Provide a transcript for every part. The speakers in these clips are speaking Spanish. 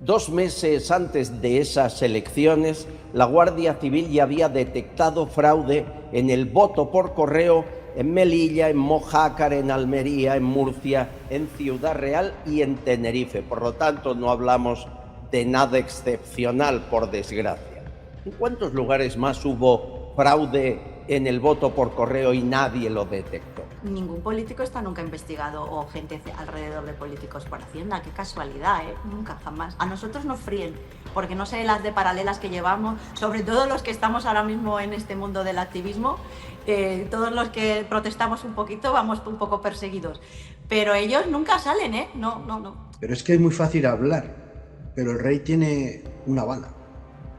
2 meses antes de esas elecciones, la Guardia Civil ya había detectado fraude en el voto por correo en Melilla, en Mojácar, en Almería, en Murcia, en Ciudad Real y en Tenerife. Por lo tanto, no hablamos de nada excepcional, por desgracia. ¿En cuántos lugares más hubo fraude en el voto por correo y nadie lo detectó? Ningún político está nunca investigado, o gente alrededor de políticos por Hacienda. Qué casualidad, ¿eh? Nunca, jamás. A nosotros nos fríen, porque no sé las de paralelas que llevamos, sobre todo los que estamos ahora mismo en este mundo del activismo, todos los que protestamos un poquito vamos un poco perseguidos. Pero ellos nunca salen, ¿eh? No. Pero es que es muy fácil hablar, pero el rey tiene una bala.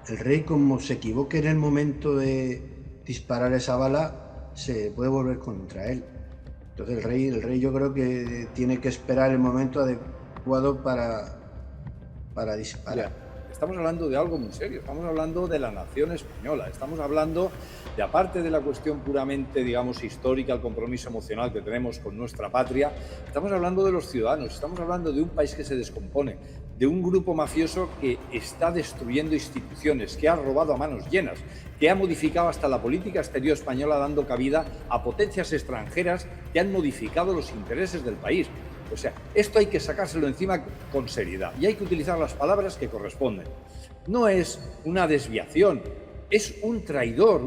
El rey, como se equivoque en el momento de disparar esa bala, se puede volver contra él. Entonces el rey yo creo que tiene que esperar el momento adecuado para disparar. Ya, estamos hablando de algo muy serio, estamos hablando de la nación española, estamos hablando de, aparte de la cuestión puramente, digamos, histórica, el compromiso emocional que tenemos con nuestra patria, estamos hablando de los ciudadanos, estamos hablando de un país que se descompone, de un grupo mafioso que está destruyendo instituciones, que ha robado a manos llenas, que ha modificado hasta la política exterior española, dando cabida a potencias extranjeras que han modificado los intereses del país. O sea, esto hay que sacárselo encima con seriedad y hay que utilizar las palabras que corresponden. No es una desviación, es un traidor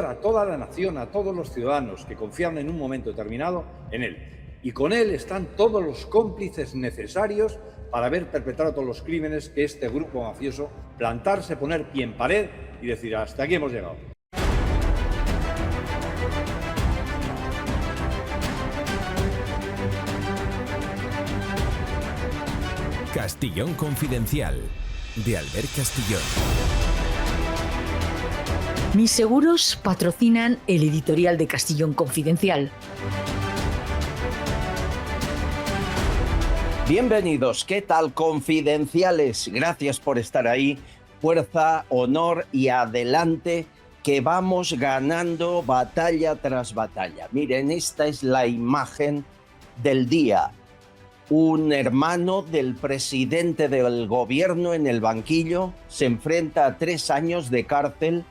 a toda la nación, a todos los ciudadanos que confían en un momento determinado en él. Y con él están todos los cómplices necesarios para haber perpetrado todos los crímenes que este grupo mafioso, plantarse, poner pie en pared y decir, hasta aquí hemos llegado. Castillón Confidencial, de Albert Castillón. Mis seguros patrocinan el editorial de Castillón Confidencial. Bienvenidos, ¿qué tal, confidenciales? Gracias por estar ahí. Fuerza, honor y adelante, que vamos ganando batalla tras batalla. Miren, esta es la imagen del día. Un hermano del presidente del gobierno en el banquillo se enfrenta a 3 años de cárcel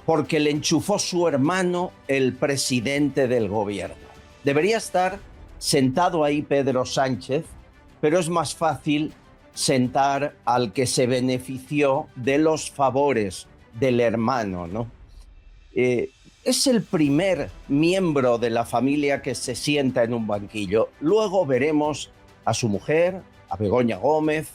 porque le enchufó su hermano, el presidente del gobierno. Debería estar sentado ahí Pedro Sánchez, pero es más fácil sentar al que se benefició de los favores del hermano, ¿no? Es el primer miembro de la familia que se sienta en un banquillo. Luego veremos a su mujer, a Begoña Gómez,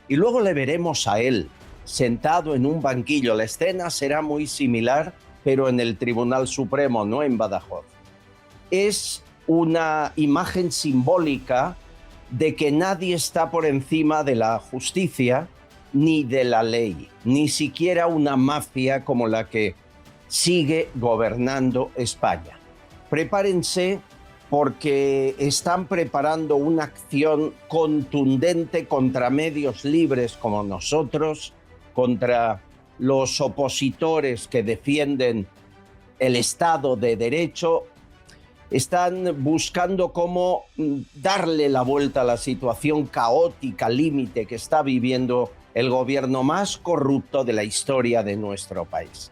y luego le veremos a él sentado en un banquillo. La escena será muy similar, pero en el Tribunal Supremo, no en Badajoz. Es una imagen simbólica de que nadie está por encima de la justicia ni de la ley, ni siquiera una mafia como la que sigue gobernando España. Prepárense porque están preparando una acción contundente contra medios libres como nosotros, contra los opositores que defienden el Estado de Derecho. Están buscando cómo darle la vuelta a la situación caótica, límite que está viviendo el gobierno más corrupto de la historia de nuestro país.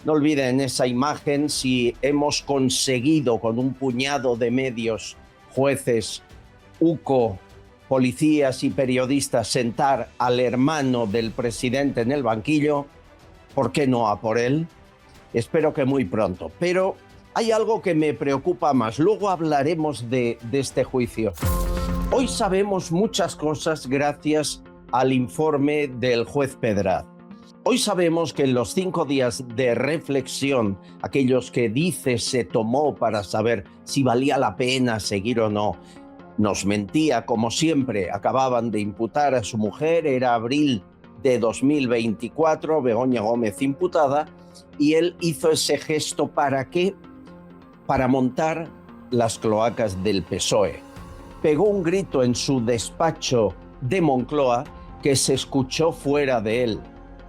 No olviden esa imagen. Si hemos conseguido con un puñado de medios, jueces, UCO, policías y periodistas sentar al hermano del presidente en el banquillo, ¿por qué no a por él? Espero que muy pronto. Pero hay algo que me preocupa más. Luego hablaremos de este juicio. Hoy sabemos muchas cosas gracias al informe del juez Pedraz. Hoy sabemos que en los 5 días de reflexión, aquellos que dice se tomó para saber si valía la pena seguir o no, nos mentía como siempre. Acababan de imputar a su mujer, era abril de 2024, Begoña Gómez imputada, y él hizo ese gesto ¿para qué? Para montar las cloacas del PSOE. Pegó un grito en su despacho de Moncloa que se escuchó fuera de él.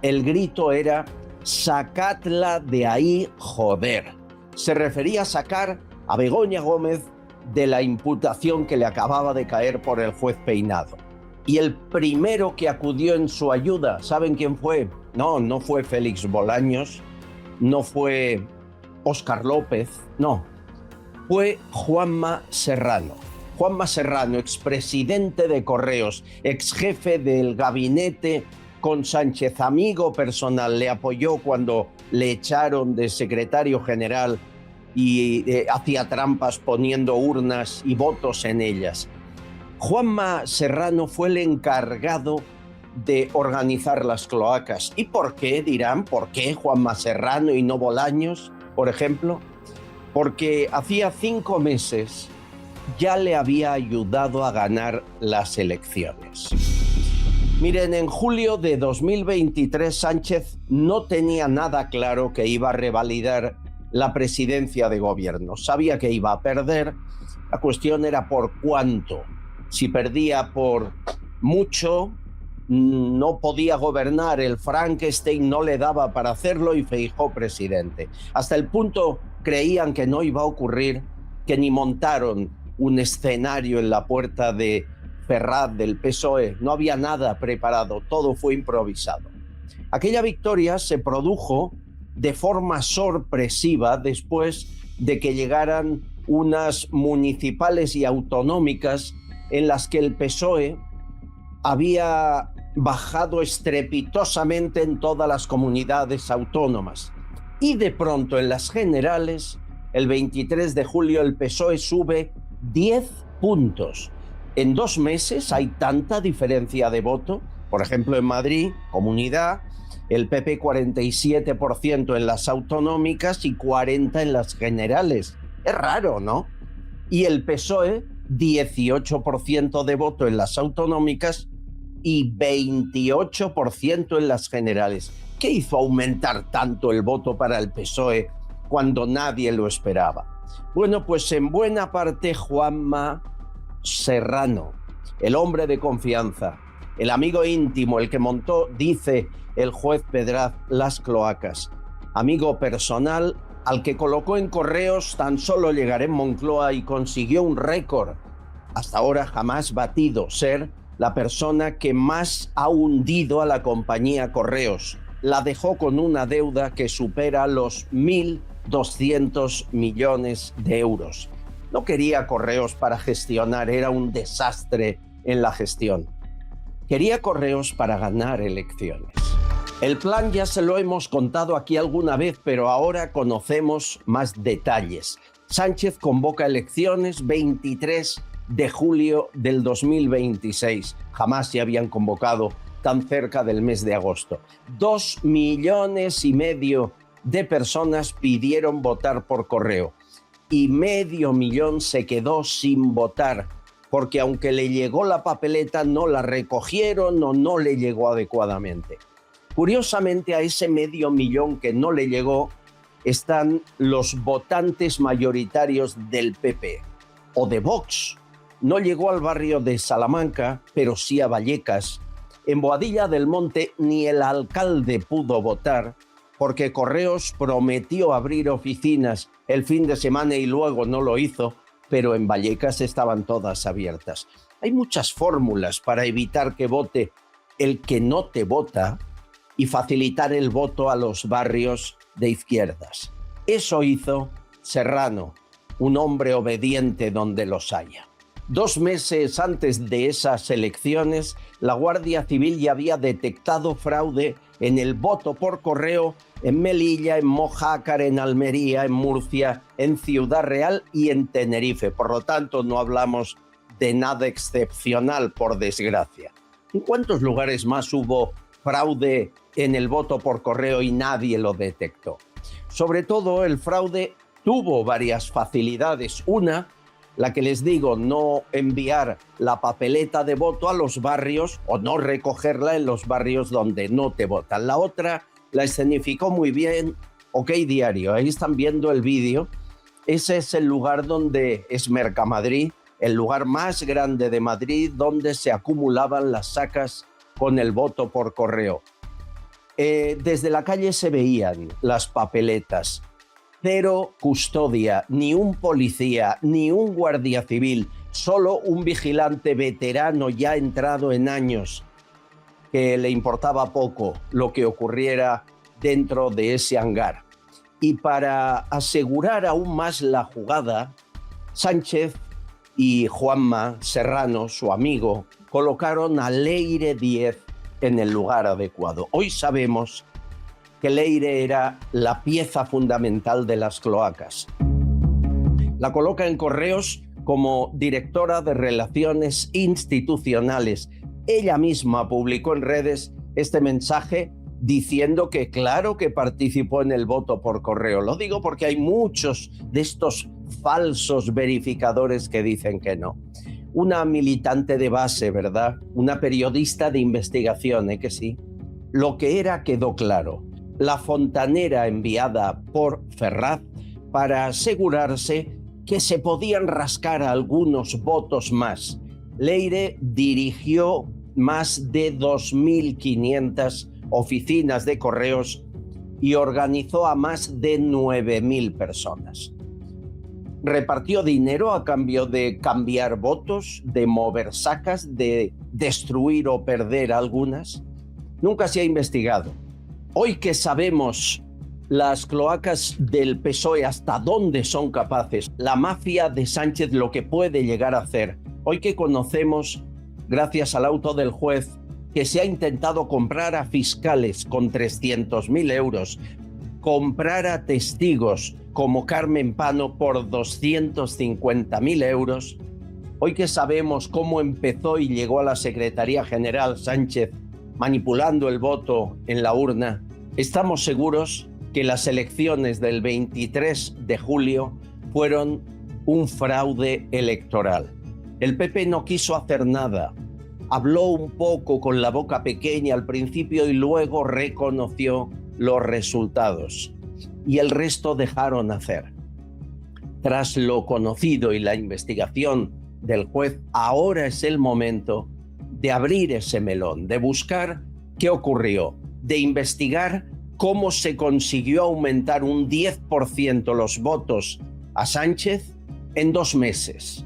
El grito era: sacadla de ahí, joder. Se refería a sacar a Begoña Gómez de la imputación que le acababa de caer por el juez Peinado. Y el primero que acudió en su ayuda, ¿saben quién fue? No fue Félix Bolaños, no fue Óscar López, no, fue Juanma Serrano. Juanma Serrano, expresidente de Correos, exjefe del gabinete con Sánchez, amigo personal, le apoyó cuando le echaron de secretario general y hacía trampas poniendo urnas y votos en ellas. Juanma Serrano fue el encargado de organizar las cloacas. ¿Y por qué? Dirán, ¿por qué Juanma Serrano y no Bolaños, por ejemplo? Porque hacía 5 meses ya le había ayudado a ganar las elecciones. Miren, en julio de 2023 Sánchez no tenía nada claro que iba a revalidar la presidencia de gobierno. Sabía que iba a perder, la cuestión era por cuánto. Si perdía por mucho, no podía gobernar, el Frankenstein no le daba para hacerlo y Feijóo presidente. Hasta el punto creían que no iba a ocurrir, que ni montaron un escenario en la puerta de Ferraz del PSOE. No había nada preparado, todo fue improvisado. Aquella victoria se produjo de forma sorpresiva después de que llegaran unas municipales y autonómicas en las que el PSOE había bajado estrepitosamente en todas las comunidades autónomas. Y de pronto en las generales, el 23 de julio, el PSOE sube 10 puntos. En 2 meses hay tanta diferencia de voto. Por ejemplo, en Madrid, comunidad, el PP 47% en las autonómicas y 40% en las generales. Es raro, ¿no? Y el PSOE 18% de voto en las autonómicas y 28% en las generales. ¿Qué hizo aumentar tanto el voto para el PSOE cuando nadie lo esperaba? Bueno, pues en buena parte Juanma Serrano, el hombre de confianza, el amigo íntimo, el que montó, dice el juez Pedraz, las cloacas, amigo personal al que colocó en Correos tan solo llegar en Moncloa y consiguió un récord, hasta ahora jamás batido, ser la persona que más ha hundido a la compañía Correos. La dejó con una deuda que supera los 1.200 millones de euros. No quería Correos para gestionar, era un desastre en la gestión. Quería Correos para ganar elecciones. El plan ya se lo hemos contado aquí alguna vez, pero ahora conocemos más detalles. Sánchez convoca elecciones 23 de julio del 2026. Jamás se habían convocado tan cerca del mes de agosto. 2,5 millones de personas pidieron votar por correo y 500,000 se quedó sin votar porque aunque le llegó la papeleta no la recogieron o no le llegó adecuadamente. Curiosamente, a ese 500,000 que no le llegó están los votantes mayoritarios del PP o de Vox. No llegó al barrio de Salamanca, pero sí a Vallecas. En Boadilla del Monte ni el alcalde pudo votar porque Correos prometió abrir oficinas el fin de semana y luego no lo hizo, pero en Vallecas estaban todas abiertas. Hay muchas fórmulas para evitar que vote el que no te vota y facilitar el voto a los barrios de izquierdas. Eso hizo Serrano, un hombre obediente donde los haya. 2 meses antes de esas elecciones, la Guardia Civil ya había detectado fraude en el voto por correo en Melilla, en Mojácar, en Almería, en Murcia, en Ciudad Real y en Tenerife. Por lo tanto, no hablamos de nada excepcional, por desgracia. ¿En cuántos lugares más hubo fraude en el voto por correo y nadie lo detectó? Sobre todo, el fraude tuvo varias facilidades. Una, la que les digo, no enviar la papeleta de voto a los barrios o no recogerla en los barrios donde no te votan. La otra la escenificó muy bien OK Diario. Ahí están viendo el vídeo. Ese es el lugar donde es Mercamadrid, el lugar más grande de Madrid, donde se acumulaban las sacas con el voto por correo. Desde la calle se veían las papeletas. Cero custodia, ni un policía, ni un guardia civil Solo un vigilante veterano ya entrado en años, que le importaba poco lo que ocurriera dentro de ese hangar. Y para asegurar aún más la jugada, Sánchez y Juanma Serrano, su amigo, colocaron a Leire Díez en el lugar adecuado. Hoy sabemos que Leire era la pieza fundamental de las cloacas. La coloca en Correos como directora de Relaciones Institucionales. Ella misma publicó en redes este mensaje diciendo que claro que participó en el voto por correo. Lo digo porque hay muchos de estos falsos verificadores que dicen que no. Una militante de base, ¿verdad? Una periodista de investigación, que sí. Lo que era quedó claro. La fontanera enviada por Ferraz para asegurarse que se podían rascar algunos votos más. Leire dirigió más de 2.500 oficinas de correos y organizó a más de 9.000 personas. Repartió dinero a cambio de cambiar votos, de mover sacas, de destruir o perder algunas. Nunca se ha investigado. Hoy que sabemos las cloacas del PSOE hasta dónde son capaces, la mafia de Sánchez lo que puede llegar a hacer, hoy que conocemos, gracias al auto del juez, que se ha intentado comprar a fiscales con 300.000 euros, comprar a testigos como Carmen Pano por 250.000 euros, hoy que sabemos cómo empezó y llegó a la Secretaría General Sánchez manipulando el voto en la urna, estamos seguros que las elecciones del 23 de julio fueron un fraude electoral. El PP no quiso hacer nada. Habló un poco con la boca pequeña al principio y luego reconoció los resultados. Y el resto dejaron hacer. Tras lo conocido y la investigación del juez, ahora es el momento de abrir ese melón, de buscar qué ocurrió, de investigar cómo se consiguió aumentar un 10% los votos a Sánchez en 2 meses.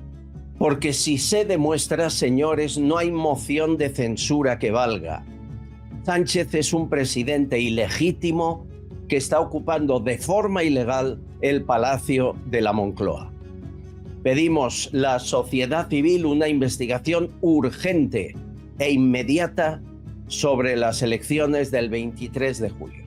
Porque si se demuestra, señores, no hay moción de censura que valga. Sánchez es un presidente ilegítimo que está ocupando de forma ilegal el Palacio de la Moncloa. Pedimos la sociedad civil una investigación urgente e inmediata sobre las elecciones del 23 de julio.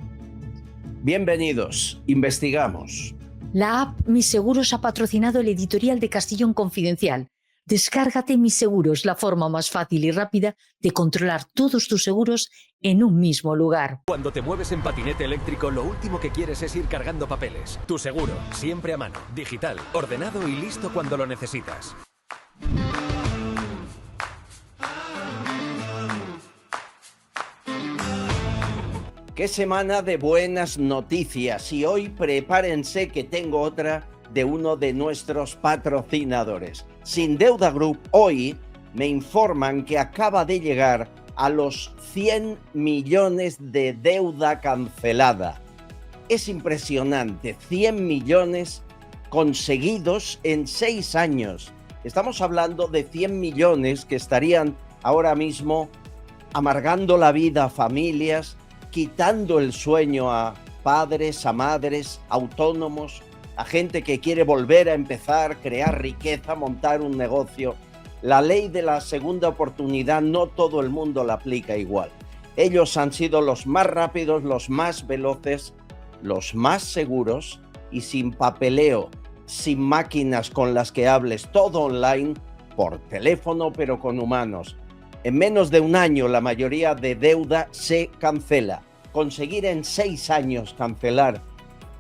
Bienvenidos, investigamos. La app Mis Seguros ha patrocinado el editorial de Castellón Confidencial. Descárgate Mis Seguros, la forma más fácil y rápida de controlar todos tus seguros en un mismo lugar. Cuando te mueves en patinete eléctrico, lo último que quieres es ir cargando papeles. Tu seguro, siempre a mano, digital, ordenado y listo cuando lo necesitas. Qué semana de buenas noticias, y hoy prepárense que tengo otra de uno de nuestros patrocinadores. Sin Deuda Group hoy me informan que acaba de llegar a los 100 millones de deuda cancelada. Es impresionante, 100 millones conseguidos en 6 años. Estamos hablando de 100 millones que estarían ahora mismo amargando la vida a familias, quitando el sueño a padres, a madres, autónomos, a gente que quiere volver a empezar, crear riqueza, montar un negocio. La ley de la segunda oportunidad no todo el mundo la aplica igual. Ellos han sido los más rápidos, los más veloces, los más seguros y sin papeleo, sin máquinas con las que hables, todo online, por teléfono pero con humanos. En menos de un año la mayoría de deuda se cancela. Conseguir en 6 años cancelar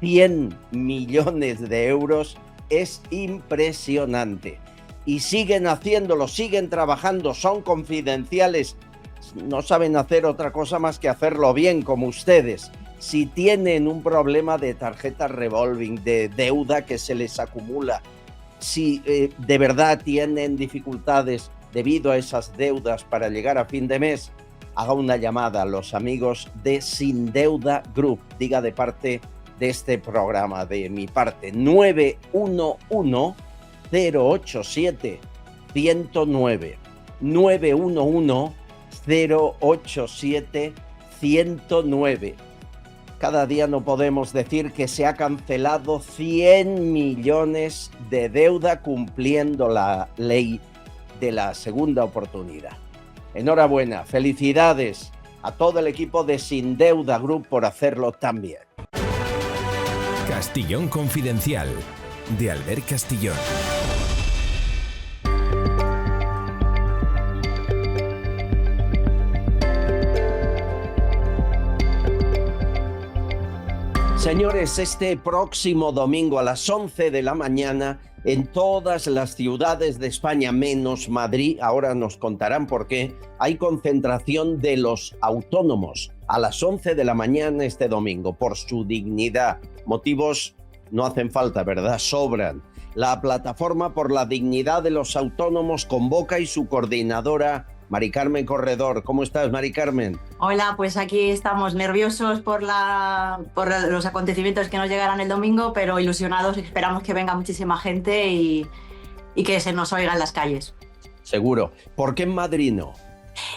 100 millones de euros es impresionante. Y siguen haciéndolo, siguen trabajando, son confidenciales. No saben hacer otra cosa más que hacerlo bien, como ustedes. Si tienen un problema de tarjeta revolving, de deuda que se les acumula, si de verdad tienen dificultades debido a esas deudas para llegar a fin de mes, haga una llamada a los amigos de Sin Deuda Group. Diga de parte de este programa, de mi parte, 911-087-087. 109, 911-087-109. Cada día no podemos decir que se ha cancelado 100 millones de deuda cumpliendo la ley de la segunda oportunidad. Enhorabuena, felicidades a todo el equipo de Sin Deuda Group por hacerlo tan bien. Castillón Confidencial, de Albert Castillón. Señores, este próximo domingo a las 11 de la mañana, en todas las ciudades de España, menos Madrid, ahora nos contarán por qué, hay concentración de los autónomos a las 11 de la mañana este domingo, por su dignidad. Motivos no hacen falta, ¿verdad? Sobran. La Plataforma por la Dignidad de los Autónomos convoca y su coordinadora, Mari Carmen Corredor. ¿Cómo estás, Mari Carmen? Hola, pues aquí estamos nerviosos por los acontecimientos que nos llegarán el domingo, pero ilusionados, esperamos que venga muchísima gente y que se nos oiga en las calles. Seguro. ¿Por qué en Madrid no?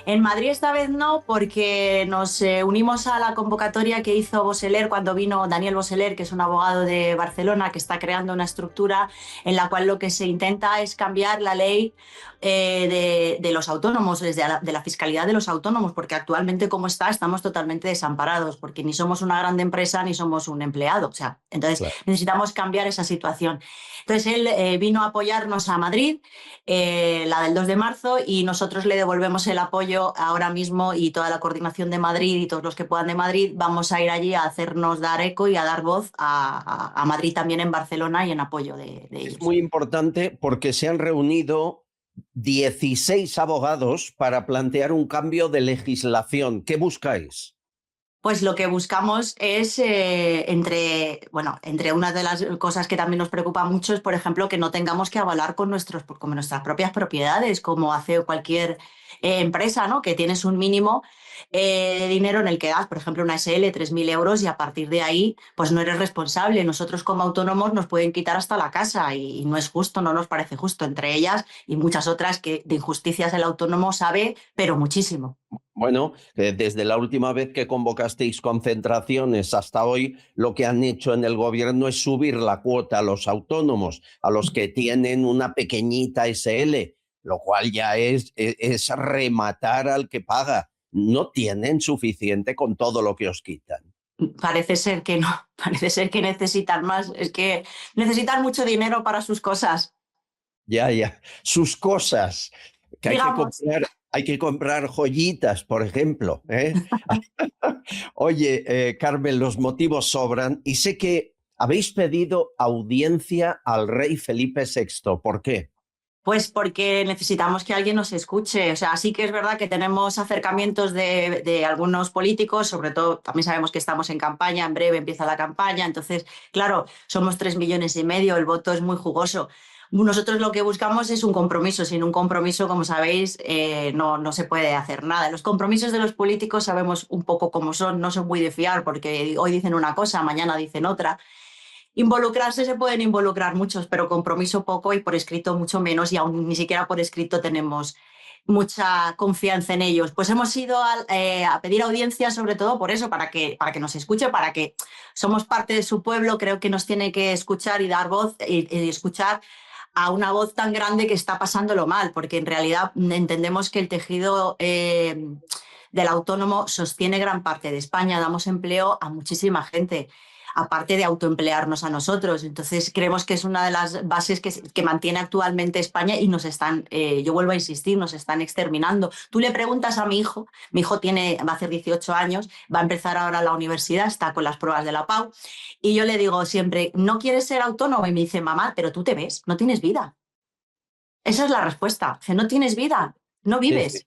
En Madrid esta vez no, porque nos unimos a la convocatoria que hizo Boseler cuando vino Daniel Boseler, que es un abogado de Barcelona que está creando una estructura en la cual lo que se intenta es cambiar la ley de los autónomos, de la fiscalidad de los autónomos, porque actualmente como está estamos totalmente desamparados, porque ni somos una gran empresa ni somos un empleado. O sea, entonces claro, necesitamos cambiar esa situación. Entonces él vino a apoyarnos a Madrid, la del 2 de marzo, y nosotros le devolvemos el apoyo ahora mismo, y toda la coordinación de Madrid y todos los que puedan de Madrid vamos a ir allí a hacernos dar eco y a dar voz a Madrid también en Barcelona y en apoyo de ellos. Es muy importante porque se han reunido 16 abogados para plantear un cambio de legislación. ¿Qué buscáis? Pues lo que buscamos es, entre una de las cosas que también nos preocupa mucho es, por ejemplo, que no tengamos que avalar con nuestras propias propiedades, como hace cualquier empresa, ¿no? Que tienes un mínimo de dinero en el que das, por ejemplo, una SL, 3.000 euros, y a partir de ahí pues no eres responsable. Nosotros como autónomos nos pueden quitar hasta la casa y no es justo, no nos parece justo, entre ellas y muchas otras que de injusticias el autónomo sabe, pero muchísimo. Bueno, desde la última vez que convocasteis concentraciones hasta hoy, lo que han hecho en el gobierno es subir la cuota a los autónomos, a los que tienen una pequeñita SL, lo cual ya es rematar al que paga. No tienen suficiente con todo lo que os quitan. Parece ser que no, parece ser que necesitan más, es que necesitan mucho dinero para sus cosas. Ya, sus cosas, que hay que comprar joyitas, por ejemplo, ¿eh? Oye, Carmen, los motivos sobran y sé que habéis pedido audiencia al rey Felipe VI. ¿Por qué? Pues porque necesitamos que alguien nos escuche. O sea, sí que es verdad que tenemos acercamientos de algunos políticos, sobre todo también sabemos que estamos en campaña, en breve empieza la campaña, entonces, claro, somos 3,5 millones, el voto es muy jugoso. Nosotros lo que buscamos es un compromiso. Sin un compromiso, como sabéis, no se puede hacer nada. Los compromisos de los políticos sabemos un poco cómo son, no son muy de fiar, porque hoy dicen una cosa, mañana dicen otra. Involucrarse se pueden involucrar muchos, pero compromiso poco, y por escrito mucho menos, y aún ni siquiera por escrito tenemos mucha confianza en ellos. Pues hemos ido a pedir audiencia, sobre todo por eso, para que nos escuche, para que somos parte de su pueblo. Creo que nos tiene que escuchar y dar voz y escuchar a una voz tan grande que está pasándolo mal, porque en realidad entendemos que el tejido del autónomo sostiene gran parte de España, damos empleo a muchísima gente, aparte de autoemplearnos a nosotros. Entonces creemos que es una de las bases que mantiene actualmente España, y nos están, yo vuelvo a insistir, nos están exterminando. Tú le preguntas a mi hijo va a hacer 18 años, va a empezar ahora la universidad, está con las pruebas de la PAU, y yo le digo siempre, ¿no quieres ser autónomo? Y me dice, mamá, pero tú te ves, no tienes vida. Esa es la respuesta, dice, no tienes vida, no vives.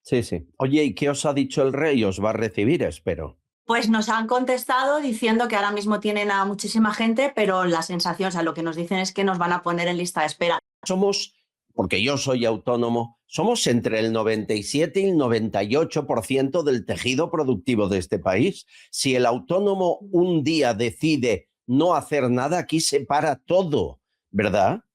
Sí. Oye, ¿y qué os ha dicho el rey? ¿Os va a recibir, espero? Pues nos han contestado diciendo que ahora mismo tienen a muchísima gente, pero la sensación, o sea, lo que nos dicen es que nos van a poner en lista de espera. Porque yo soy autónomo, somos entre el 97 y el 98% del tejido productivo de este país. Si el autónomo un día decide no hacer nada, aquí se para todo, ¿verdad?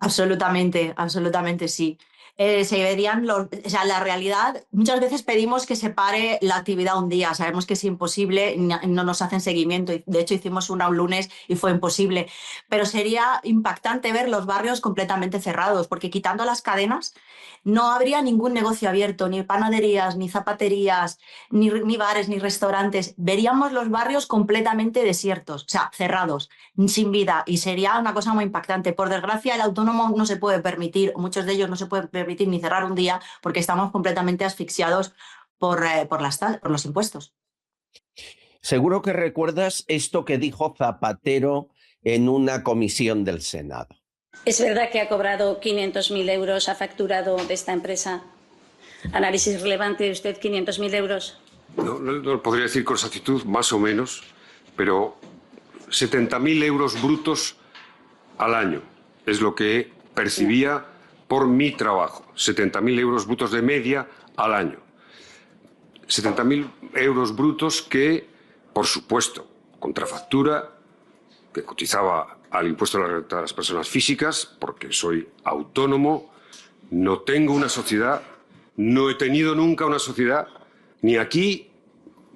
Absolutamente, absolutamente sí. Se verían la realidad, muchas veces pedimos que se pare la actividad un día, sabemos que es imposible, no nos hacen seguimiento, de hecho hicimos una un lunes y fue imposible, pero sería impactante ver los barrios completamente cerrados, porque quitando las cadenas no habría ningún negocio abierto, ni panaderías, ni zapaterías, ni bares, ni restaurantes, veríamos los barrios completamente desiertos, o sea, cerrados, sin vida, y sería una cosa muy impactante. Por desgracia, el autónomo no se puede permitir, muchos de ellos no se pueden permitir ni cerrar un día porque estamos completamente asfixiados por los impuestos. Seguro que recuerdas esto que dijo Zapatero en una comisión del Senado. ¿Es verdad que ha cobrado 500.000 euros, ha facturado de esta empresa? ¿Análisis relevante de usted 500.000 euros? No lo podría decir con exactitud, más o menos, pero 70.000 euros brutos al año es lo que percibía por mi trabajo. 70.000 euros brutos de media al año. 70.000 euros brutos que, por supuesto, contrafactura, que cotizaba al impuesto a las personas físicas, porque soy autónomo, no tengo una sociedad, no he tenido nunca una sociedad, ni aquí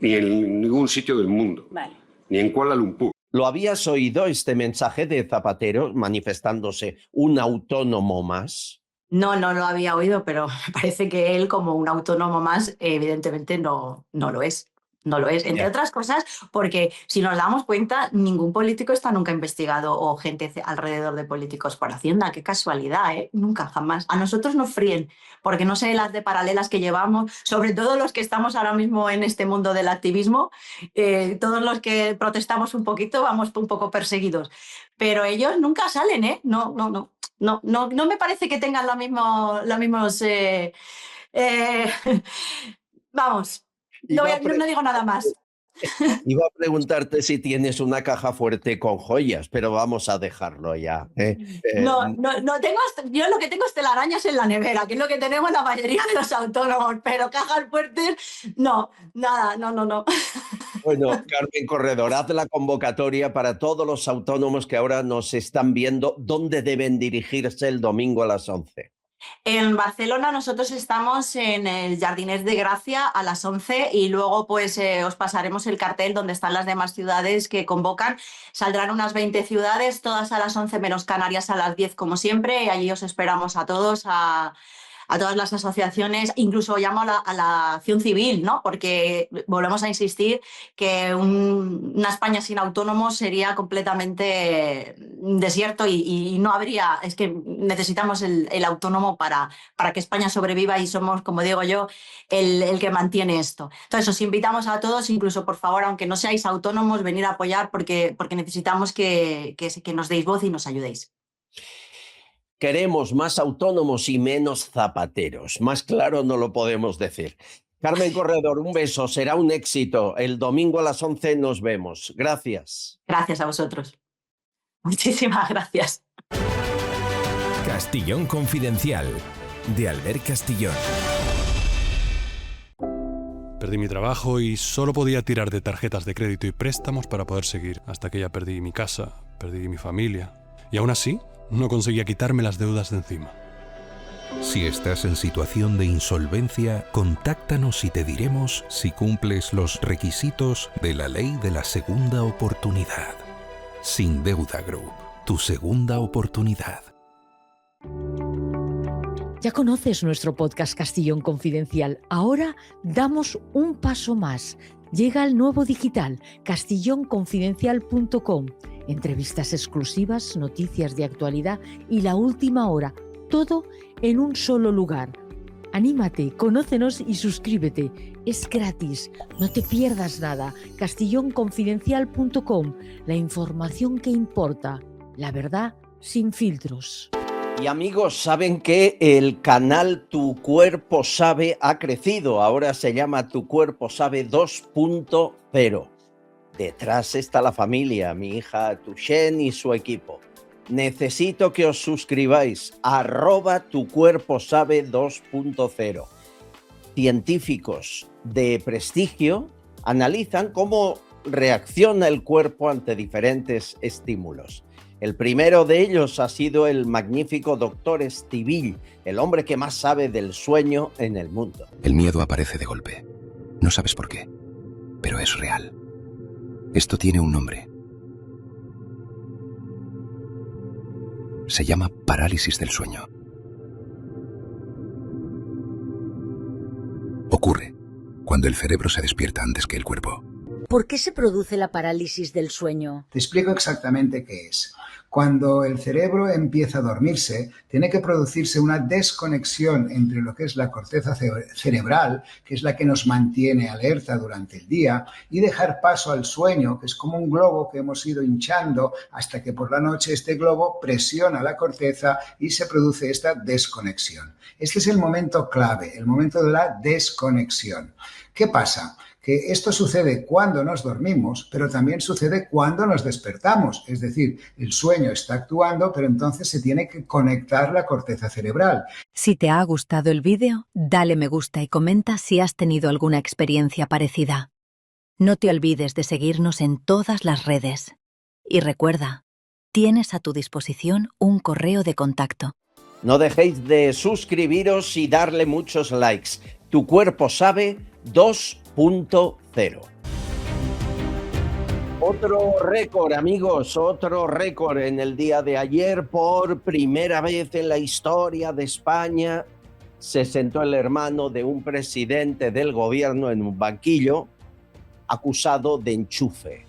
ni en ningún sitio del mundo, Vale. ni en Kuala Lumpur. ¿Lo habías oído este mensaje de Zapatero manifestándose un autónomo más? No lo había oído, pero me parece que él, como un autónomo más, evidentemente no lo es. No lo es, entre otras cosas, porque si nos damos cuenta, ningún político está nunca investigado o gente alrededor de políticos por Hacienda. Qué casualidad, ¿eh? Nunca, jamás. A nosotros nos fríen, porque no sé las de paralelas que llevamos, sobre todo los que estamos ahora mismo en este mundo del activismo, todos los que protestamos un poquito vamos un poco perseguidos. Pero ellos nunca salen, ¿eh? No me parece que tengan los mismos... vamos. No digo nada más. Iba a preguntarte si tienes una caja fuerte con joyas, pero vamos a dejarlo ya. No tengo, yo lo que tengo es telarañas en la nevera, que es lo que tenemos la mayoría de los autónomos, pero cajas fuertes, no, nada, no. Bueno, Carmen Corredor, haz la convocatoria para todos los autónomos que ahora nos están viendo, ¿dónde deben dirigirse el domingo a las 11? En Barcelona nosotros estamos en el Jardiners de Gracia a las 11 y luego pues os pasaremos el cartel donde están las demás ciudades que convocan. Saldrán unas 20 ciudades, todas a las 11 menos Canarias a las 10 como siempre, y allí os esperamos a todos, a todas las asociaciones, incluso llamo a la acción civil, ¿no? Porque volvemos a insistir que una España sin autónomos sería completamente desierto y no habría, es que necesitamos el autónomo para que España sobreviva y somos, como digo yo, el que mantiene esto. Entonces os invitamos a todos, incluso por favor, aunque no seáis autónomos, venir a apoyar porque necesitamos que nos deis voz y nos ayudéis. Queremos más autónomos y menos zapateros. Más claro no lo podemos decir. Carmen Corredor, un beso, será un éxito. El domingo a las 11 nos vemos. Gracias. Gracias a vosotros. Muchísimas gracias. Castillón Confidencial, de Albert Castillón. Perdí mi trabajo y solo podía tirar de tarjetas de crédito y préstamos para poder seguir, hasta que ya perdí mi casa, perdí mi familia. Y aún así, no conseguía quitarme las deudas de encima. Si estás en situación de insolvencia, contáctanos y te diremos si cumples los requisitos de la ley de la segunda oportunidad. Sin Deuda Group, tu segunda oportunidad. Ya conoces nuestro podcast Castillón Confidencial. Ahora damos un paso más. Llega el nuevo digital, castillonconfidencial.com. Entrevistas exclusivas, noticias de actualidad y la última hora. Todo en un solo lugar. Anímate, conócenos y suscríbete. Es gratis, no te pierdas nada. castillonconfidencial.com. La información que importa. La verdad sin filtros. Y amigos, ¿saben que el canal Tu Cuerpo Sabe ha crecido? Ahora se llama Tu Cuerpo Sabe 2.0. Detrás está la familia, mi hija Tushen y su equipo. Necesito que os suscribáis, @tucuerposabe 2.0. Científicos de prestigio analizan cómo reacciona el cuerpo ante diferentes estímulos. El primero de ellos ha sido el magnífico doctor Estivil, el hombre que más sabe del sueño en el mundo. El miedo aparece de golpe. No sabes por qué, pero es real. Esto tiene un nombre. Se llama parálisis del sueño. Ocurre cuando el cerebro se despierta antes que el cuerpo. ¿Por qué se produce la parálisis del sueño? Te explico exactamente qué es. Cuando el cerebro empieza a dormirse, tiene que producirse una desconexión entre lo que es la corteza cerebral, que es la que nos mantiene alerta durante el día, y dejar paso al sueño, que es como un globo que hemos ido hinchando hasta que por la noche este globo presiona la corteza y se produce esta desconexión. Este es el momento clave, el momento de la desconexión. ¿Qué pasa? Que esto sucede cuando nos dormimos, pero también sucede cuando nos despertamos. Es decir, el sueño está actuando, pero entonces se tiene que conectar la corteza cerebral. Si te ha gustado el vídeo, dale me gusta y comenta si has tenido alguna experiencia parecida. No te olvides de seguirnos en todas las redes. Y recuerda, tienes a tu disposición un correo de contacto. No dejéis de suscribiros y darle muchos likes. Tu cuerpo sabe 2.0. Otro récord, amigos, otro récord en el día de ayer. Por primera vez en la historia de España se sentó el hermano de un presidente del gobierno en un banquillo acusado de enchufe.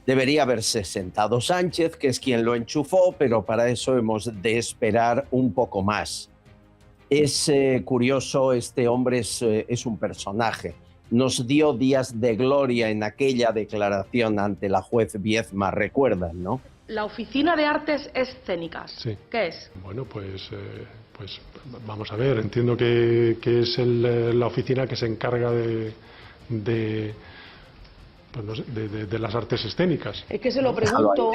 Debería haberse sentado Sánchez, que es quien lo enchufó, pero para eso hemos de esperar un poco más. Es curioso, este hombre es un personaje. Nos dio días de gloria en aquella declaración ante la juez Viezma, recuerdan, ¿no? La Oficina de Artes Escénicas, sí. ¿Qué es? Bueno, pues vamos a ver, entiendo que es la oficina que se encarga de las artes escénicas. Es que se lo pregunto.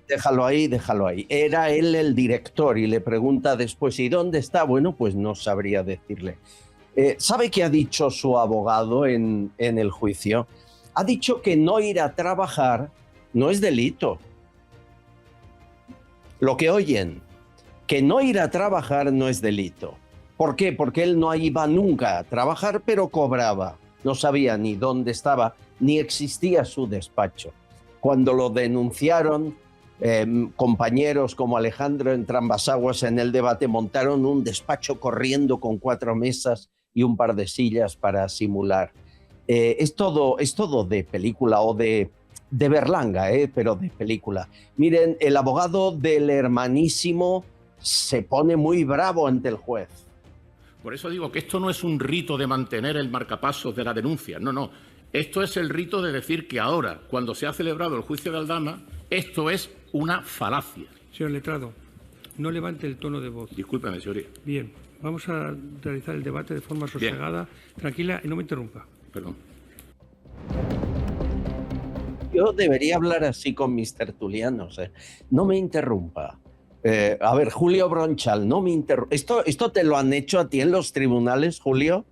Déjalo ahí. Era él el director y le pregunta después, ¿y dónde está? Bueno, pues no sabría decirle. ¿Sabe qué ha dicho su abogado en el juicio? Ha dicho que no ir a trabajar no es delito. Lo que oyen, que no ir a trabajar no es delito. ¿Por qué? Porque él no iba nunca a trabajar, pero cobraba. No sabía ni dónde estaba, ni existía su despacho. Cuando lo denunciaron, compañeros como Alejandro Entrambas-Aguas en el debate montaron un despacho corriendo con 4 mesas y un par de sillas para simular. Es todo de película o de Berlanga, pero de película. Miren, el abogado del hermanísimo se pone muy bravo ante el juez. Por eso digo que esto no es un rito de mantener el marcapasos de la denuncia, no. Esto es el rito de decir que ahora, cuando se ha celebrado el juicio de Aldama, esto es una falacia. Señor letrado, no levante el tono de voz. Discúlpeme, señoría. Bien, vamos a realizar el debate de forma sosegada, tranquila y no me interrumpa. Perdón. Yo debería hablar así con mis tertulianos, No me interrumpa. A ver, Julio Bronchal, no me interrumpa. ¿Esto te lo han hecho a ti en los tribunales, Julio?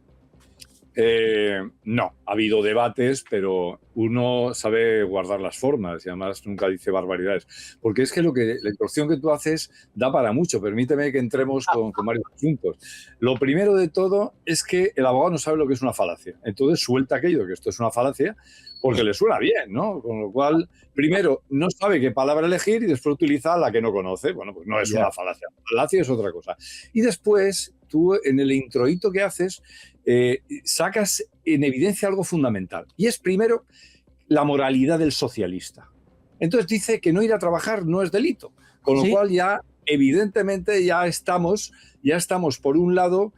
No, ha habido debates, pero uno sabe guardar las formas y además nunca dice barbaridades. Porque es que la introducción que tú haces da para mucho. Permíteme que entremos con varios asuntos. Lo primero de todo es que el abogado no sabe lo que es una falacia. Entonces suelta aquello que esto es una falacia porque le suena bien, ¿no? Con lo cual, primero, no sabe qué palabra elegir y después utiliza la que no conoce. Bueno, pues no es una falacia. Falacia es otra cosa. Y después, tú en el introito que haces, sacas en evidencia algo fundamental. Y es, primero, la moralidad del socialista. Entonces dice que no ir a trabajar no es delito. Con lo cual ya, evidentemente, ya estamos por un lado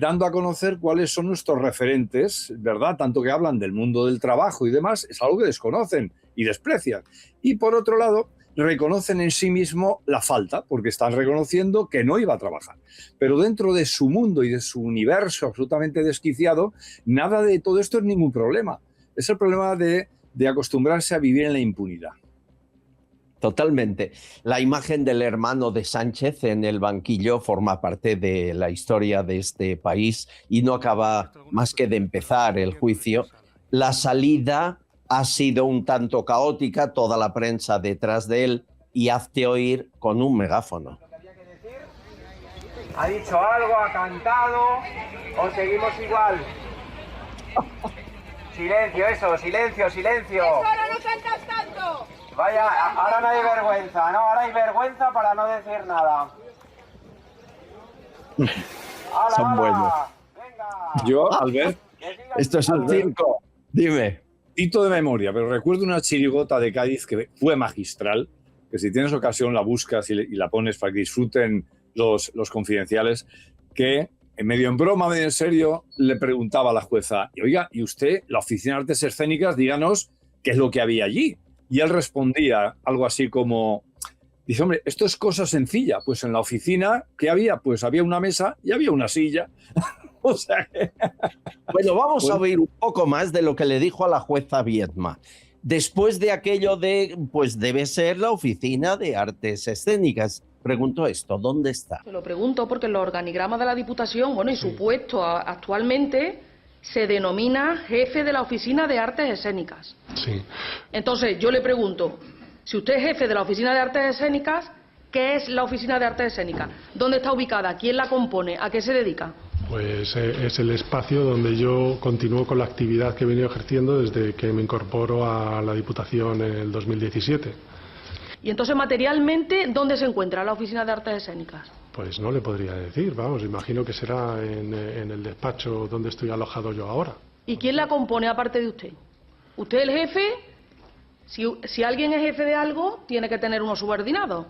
dando a conocer cuáles son nuestros referentes, ¿verdad? Tanto que hablan del mundo del trabajo y demás, es algo que desconocen y desprecian. Y por otro lado, reconocen en sí mismo la falta, porque están reconociendo que no iba a trabajar. Pero dentro de su mundo y de su universo absolutamente desquiciado, nada de todo esto es ningún problema. Es el problema de acostumbrarse a vivir en la impunidad. Totalmente. La imagen del hermano de Sánchez en el banquillo forma parte de la historia de este país y no acaba más que de empezar el juicio. La salida ha sido un tanto caótica, toda la prensa detrás de él. y hazte oír con un megáfono. ¿Ha dicho algo? ¿Ha cantado? ¿O seguimos igual? Silencio, eso, silencio, silencio. Ahora no cantas tanto. Vaya, ahora no hay vergüenza, ¿no? Ahora hay vergüenza para no decir nada. ¡Hala, Son hala! buenos. Yo, Albert... Esto es un circo. Dime. Cito de memoria, pero recuerdo una chirigota de Cádiz que fue magistral, que si tienes ocasión la buscas y la pones para que disfruten los confidenciales, que medio en broma, medio en serio, le preguntaba a la jueza, y oiga, ¿y usted, la Oficina de Artes Escénicas, díganos qué es lo que había allí? Y él respondía algo así como, dice, hombre, esto es cosa sencilla, pues en la oficina, ¿qué había? Pues había una mesa y había una silla. O sea que... Bueno, vamos a oír un poco más de lo que le dijo a la jueza Viedma. Después de aquello de, pues debe ser la Oficina de Artes Escénicas. Pregunto esto, ¿dónde está? Se lo pregunto porque en los organigramas de la Diputación, bueno, y su puesto actualmente se denomina jefe de la Oficina de Artes Escénicas. Sí. Entonces, yo le pregunto, si usted es jefe de la Oficina de Artes Escénicas, ¿qué es la Oficina de Artes Escénicas? ¿Dónde está ubicada? ¿Quién la compone? ¿A qué se dedica? Pues es el espacio donde yo continúo con la actividad que he venido ejerciendo desde que me incorporo a la Diputación en el 2017. Y entonces, materialmente, ¿dónde se encuentra la Oficina de Artes Escénicas? Pues no le podría decir, vamos, imagino que será en el despacho donde estoy alojado yo ahora. ¿Y quién la compone aparte de usted? ¿Usted es el jefe? Si alguien es jefe de algo, tiene que tener unos subordinados.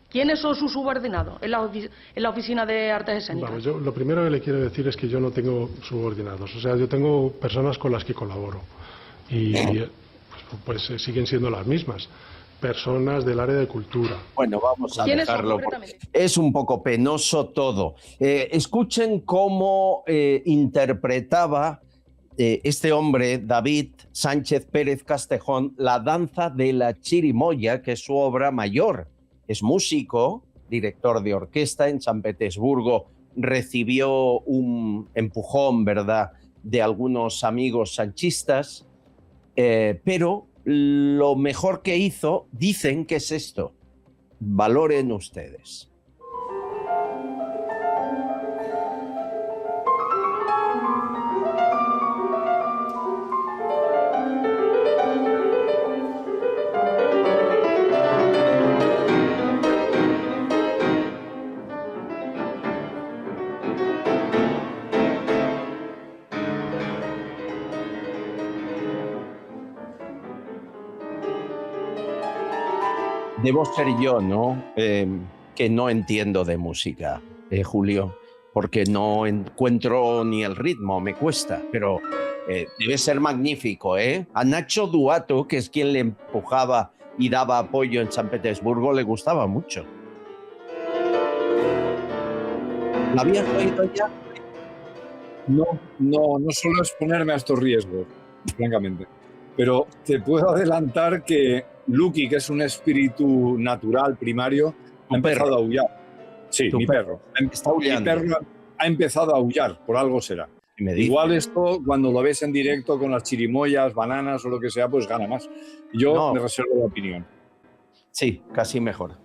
¿Quiénes son sus subordinados en la Oficina de Artes Escénicas? Vamos, yo lo primero que le quiero decir es que yo no tengo subordinados, o sea, yo tengo personas con las que colaboro y pues siguen siendo las mismas, personas del área de cultura. Bueno, vamos a dejarlo porque es un poco penoso todo. Escuchen cómo interpretaba este hombre, David Sánchez Pérez Castejón, la danza de la chirimoya, que es su obra mayor. Es músico, director de orquesta en San Petersburgo, recibió un empujón, ¿verdad?, de algunos amigos sanchistas, pero lo mejor que hizo, dicen que es esto. Valoren ustedes. Debo ser yo, ¿no? Que no entiendo de música, Julio, porque no encuentro ni el ritmo, me cuesta, pero debe ser magnífico, ¿eh? A Nacho Duato, que es quien le empujaba y daba apoyo en San Petersburgo, le gustaba mucho. ¿La habías oído ya? No suelo exponerme a estos riesgos, francamente. Pero te puedo adelantar que Lucky, que es un espíritu natural, primario, ha empezado a aullar. Sí, mi perro. Está aullando. Mi perro ha empezado a aullar, por algo será. Igual esto, cuando lo ves en directo con las chirimoyas, bananas o lo que sea, pues gana más. Yo me reservo la opinión. Sí, casi mejor.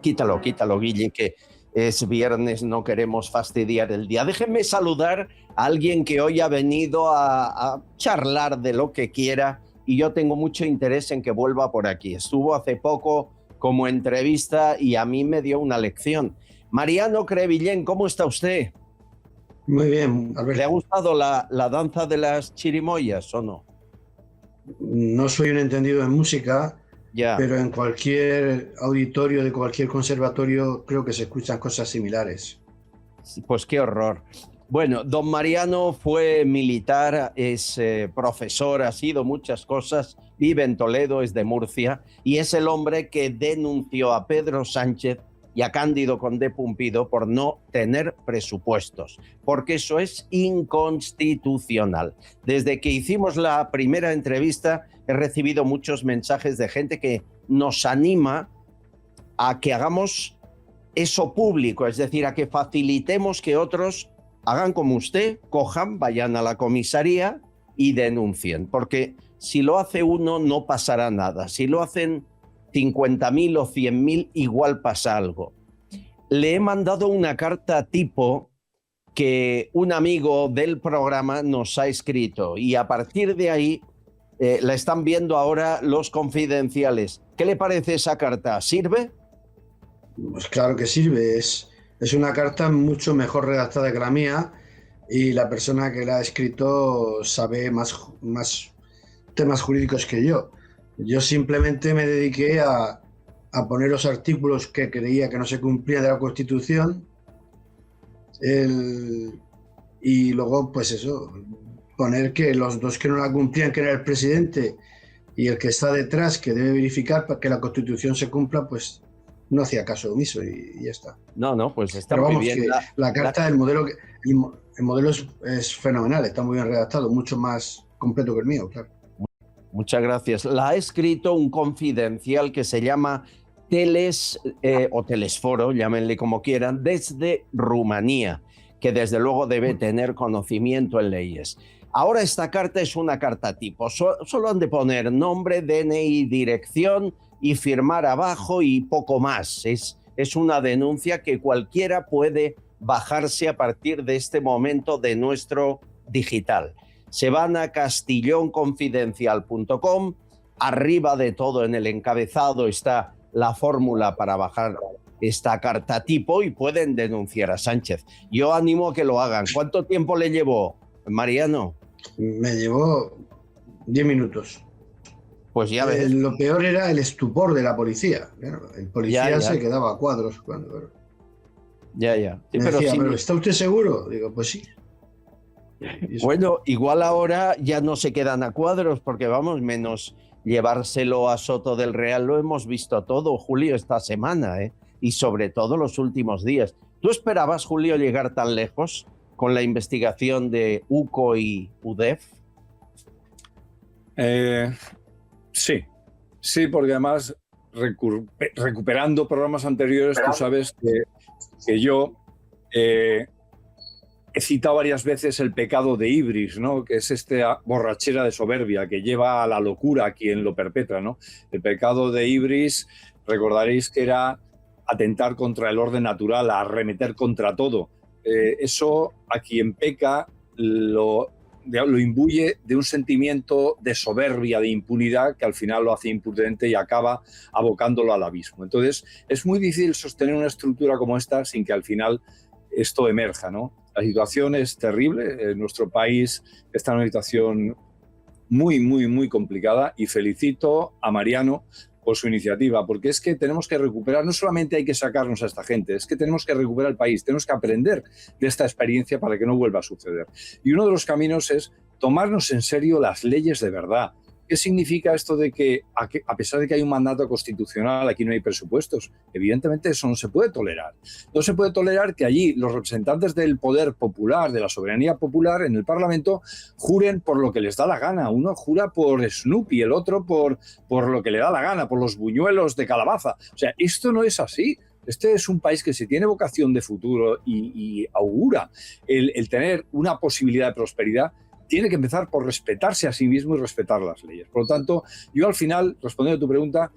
Quítalo, Guille, que es viernes, no queremos fastidiar el día. Déjenme saludar a alguien que hoy ha venido a charlar de lo que quiera y yo tengo mucho interés en que vuelva por aquí. Estuvo hace poco como entrevista y a mí me dio una lección. Mariano Crevillén, ¿cómo está usted? Muy bien, Alberto. ¿Le ha gustado la danza de las chirimoyas o no? No soy un entendido en música, ya, pero en cualquier auditorio de cualquier conservatorio creo que se escuchan cosas similares. Pues qué horror. Bueno, don Mariano fue militar, es profesor, ha sido muchas cosas, vive en Toledo, es de Murcia, y es el hombre que denunció a Pedro Sánchez y a Cándido Condé Pumpido por no tener presupuestos, porque eso es inconstitucional. Desde que hicimos la primera entrevista he recibido muchos mensajes de gente que nos anima a que hagamos eso público, es decir, a que facilitemos que otros hagan como usted, cojan, vayan a la comisaría y denuncien, porque si lo hace uno no pasará nada. Si lo hacen 50.000 o 100.000, igual pasa algo. Le he mandado una carta tipo que un amigo del programa nos ha escrito y a partir de ahí la están viendo ahora los confidenciales. ¿Qué le parece esa carta? ¿Sirve? Pues claro que sirve. Es una carta mucho mejor redactada que la mía y la persona que la ha escrito sabe más temas jurídicos que yo. Yo simplemente me dediqué a poner los artículos que creía que no se cumplían de la Constitución y luego, pues eso, poner que los dos que no la cumplían, que era el presidente y el que está detrás, que debe verificar para que la Constitución se cumpla, pues no hacía caso omiso y ya está. No, pues está Pero muy vamos, bien. que la carta, el modelo es fenomenal, está muy bien redactado, mucho más completo que el mío, claro. Muchas gracias. La ha escrito un confidencial que se llama Teles o Telesforo, llámenle como quieran, desde Rumanía, que desde luego debe tener conocimiento en leyes. Ahora esta carta es una carta tipo. Solo han de poner nombre, DNI, dirección y firmar abajo y poco más. Es una denuncia que cualquiera puede bajarse a partir de este momento de nuestro digital. Se van a castillonconfidencial.com. Arriba de todo, en el encabezado, está la fórmula para bajar esta carta tipo y pueden denunciar a Sánchez. Yo animo a que lo hagan. ¿Cuánto tiempo le llevó, Mariano? Me llevó 10 minutos. Pues ya ves. Lo peor era el estupor de la policía. El policía ya. Se quedaba a cuadros cuando... Ya. Sí, me pero decía, sí. ¿pero está usted seguro? Digo, pues sí. Bueno, igual ahora ya no se quedan a cuadros porque vamos, menos llevárselo a Soto del Real lo hemos visto todo, Julio, esta semana, ¿eh? Y sobre todo los últimos días. ¿Tú esperabas, Julio, llegar tan lejos con la investigación de UCO y UDEF? Sí, porque además recuperando programas anteriores, tú sabes que yo he citado varias veces el pecado de Ibris, ¿no? Que es esta borrachera de soberbia que lleva a la locura a quien lo perpetra, ¿no? El pecado de Ibris, recordaréis que era atentar contra el orden natural, arremeter contra todo. Eso a quien peca lo imbuye de un sentimiento de soberbia, de impunidad, que al final lo hace impudente y acaba abocándolo al abismo. Entonces, es muy difícil sostener una estructura como esta sin que al final esto emerja, ¿no? La situación es terrible. Nuestro país está en una situación muy, muy, muy complicada y felicito a Mariano por su iniciativa, porque es que tenemos que recuperar, no solamente hay que sacarnos a esta gente, es que tenemos que recuperar el país, tenemos que aprender de esta experiencia para que no vuelva a suceder. Y uno de los caminos es tomarnos en serio las leyes de verdad. ¿Qué significa esto de que, a pesar de que hay un mandato constitucional, aquí no hay presupuestos? Evidentemente eso no se puede tolerar. No se puede tolerar que allí los representantes del poder popular, de la soberanía popular en el Parlamento, juren por lo que les da la gana. Uno jura por Snoopy, el otro por lo que le da la gana, por los buñuelos de calabaza. O sea, esto no es así. Este es un país que si tiene vocación de futuro y augura el tener una posibilidad de prosperidad, tiene que empezar por respetarse a sí mismo y respetar las leyes. Por lo tanto, yo al final, respondiendo a tu pregunta,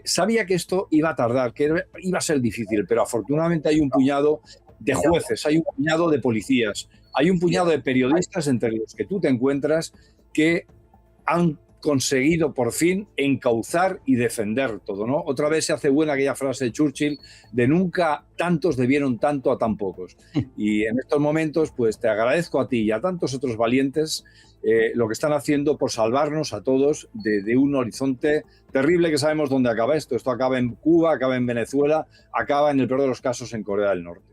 sabía que esto iba a tardar, que iba a ser difícil, pero afortunadamente hay un puñado de jueces, hay un puñado de policías, hay un puñado de periodistas entre los que tú te encuentras que han conseguido por fin encauzar y defender todo, ¿no? Otra vez se hace buena aquella frase de Churchill de nunca tantos debieron tanto a tan pocos. Y en estos momentos, pues te agradezco a ti y a tantos otros valientes lo que están haciendo por salvarnos a todos de un horizonte terrible que sabemos dónde acaba esto. Esto acaba en Cuba, acaba en Venezuela, acaba en el peor de los casos en Corea del Norte.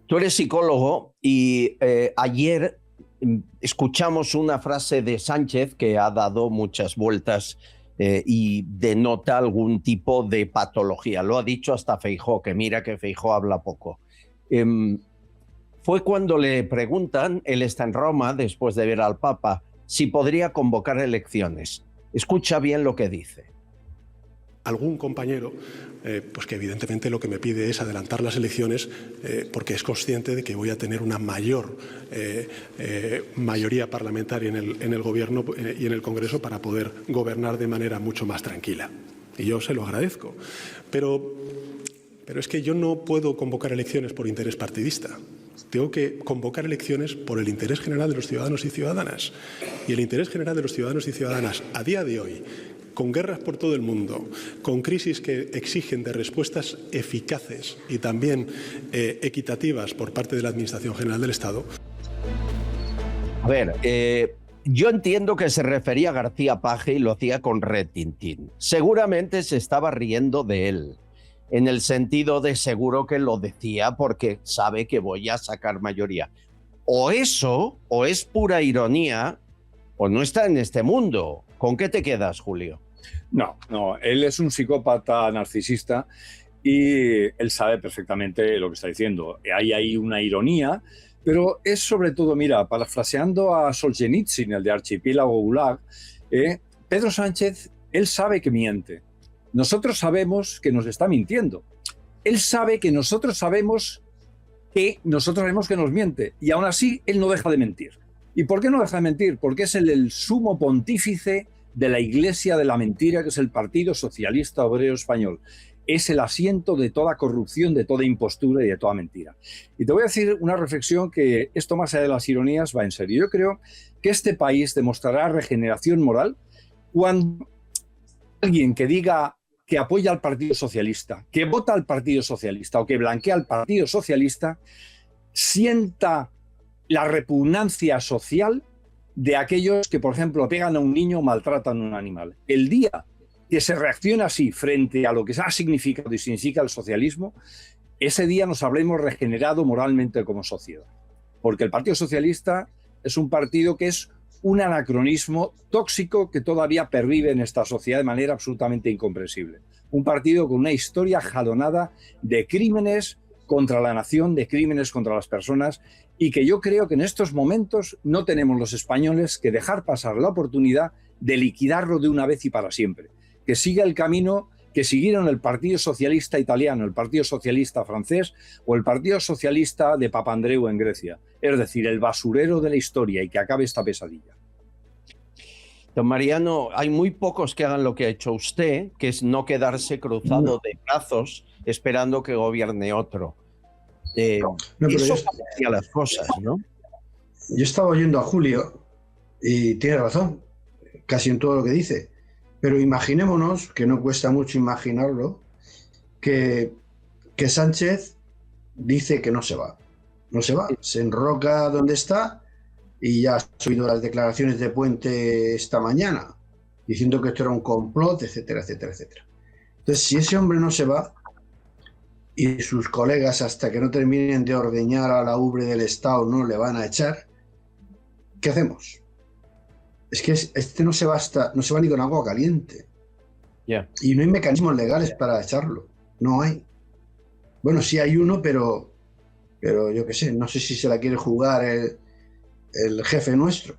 Tú eres psicólogo y ayer escuchamos una frase de Sánchez que ha dado muchas vueltas y denota algún tipo de patología. Lo ha dicho hasta Feijóo, que mira que Feijóo habla poco. Fue cuando le preguntan, él está en Roma después de ver al Papa, si podría convocar elecciones. Escucha bien lo que dice. Algún compañero, pues que evidentemente lo que me pide es adelantar las elecciones porque es consciente de que voy a tener una mayor mayoría parlamentaria en el Gobierno y en el Congreso para poder gobernar de manera mucho más tranquila. y yo se lo agradezco. Pero es que yo no puedo convocar elecciones por interés partidista. Tengo que convocar elecciones por el interés general de los ciudadanos y ciudadanas. Y el interés general de los ciudadanos y ciudadanas a día de hoy, con guerras por todo el mundo, con crisis que exigen de respuestas eficaces y también equitativas por parte de la Administración General del Estado. A ver, yo entiendo que se refería a García Paje y lo hacía con retintín. Seguramente se estaba riendo de él, en el sentido de seguro que lo decía porque sabe que voy a sacar mayoría. O eso, o es pura ironía, o no está en este mundo. ¿Con qué te quedas, Julio? No, él es un psicópata narcisista y él sabe perfectamente lo que está diciendo. Hay ahí una ironía, pero es sobre todo, mira, parafraseando a Solzhenitsyn, el de Archipiélago Gulag, Pedro Sánchez, él sabe que miente. Nosotros sabemos que nos está mintiendo. Él sabe que nosotros sabemos que nos miente y aún así él no deja de mentir. ¿Y por qué no deja de mentir? Porque es el sumo pontífice de la Iglesia de la mentira, que es el Partido Socialista Obrero Español. Es el asiento de toda corrupción, de toda impostura y de toda mentira. Y te voy a decir una reflexión que esto, más allá de las ironías, va en serio. Yo creo que este país demostrará regeneración moral cuando alguien que diga que apoya al Partido Socialista, que vota al Partido Socialista o que blanquea al Partido Socialista, sienta la repugnancia social de aquellos que, por ejemplo, pegan a un niño o maltratan a un animal. El día que se reacciona así frente a lo que ha significado y significa el socialismo, ese día nos habremos regenerado moralmente como sociedad. Porque el Partido Socialista es un partido que es un anacronismo tóxico que todavía pervive en esta sociedad de manera absolutamente incomprensible. Un partido con una historia jalonada de crímenes contra la nación, de crímenes contra las personas, y que yo creo que en estos momentos no tenemos los españoles que dejar pasar la oportunidad de liquidarlo de una vez y para siempre. Que siga el camino que siguieron el Partido Socialista italiano, el Partido Socialista francés o el Partido Socialista de Papandreou en Grecia. Es decir, el basurero de la historia, y que acabe esta pesadilla. Don Mariano, hay muy pocos que hagan lo que ha hecho usted, que es no quedarse cruzado de brazos esperando que gobierne otro. Eso cambia las cosas, ¿no? Yo estaba oyendo a Julio y tiene razón, casi en todo lo que dice. Pero imaginémonos, que no cuesta mucho imaginarlo, que Sánchez dice que no se va. No se va, se enroca donde está y ya ha subido las declaraciones de Puente esta mañana, diciendo que esto era un complot, etcétera, etcétera, etcétera. Entonces, si ese hombre no se va y sus colegas, hasta que no terminen de ordeñar a la ubre del Estado, no le van a echar, ¿qué hacemos? Es que este no se va ni con agua caliente. Yeah. Y no hay mecanismos legales para echarlo. No hay. Bueno, sí hay uno, pero yo qué sé, no sé si se la quiere jugar el jefe nuestro.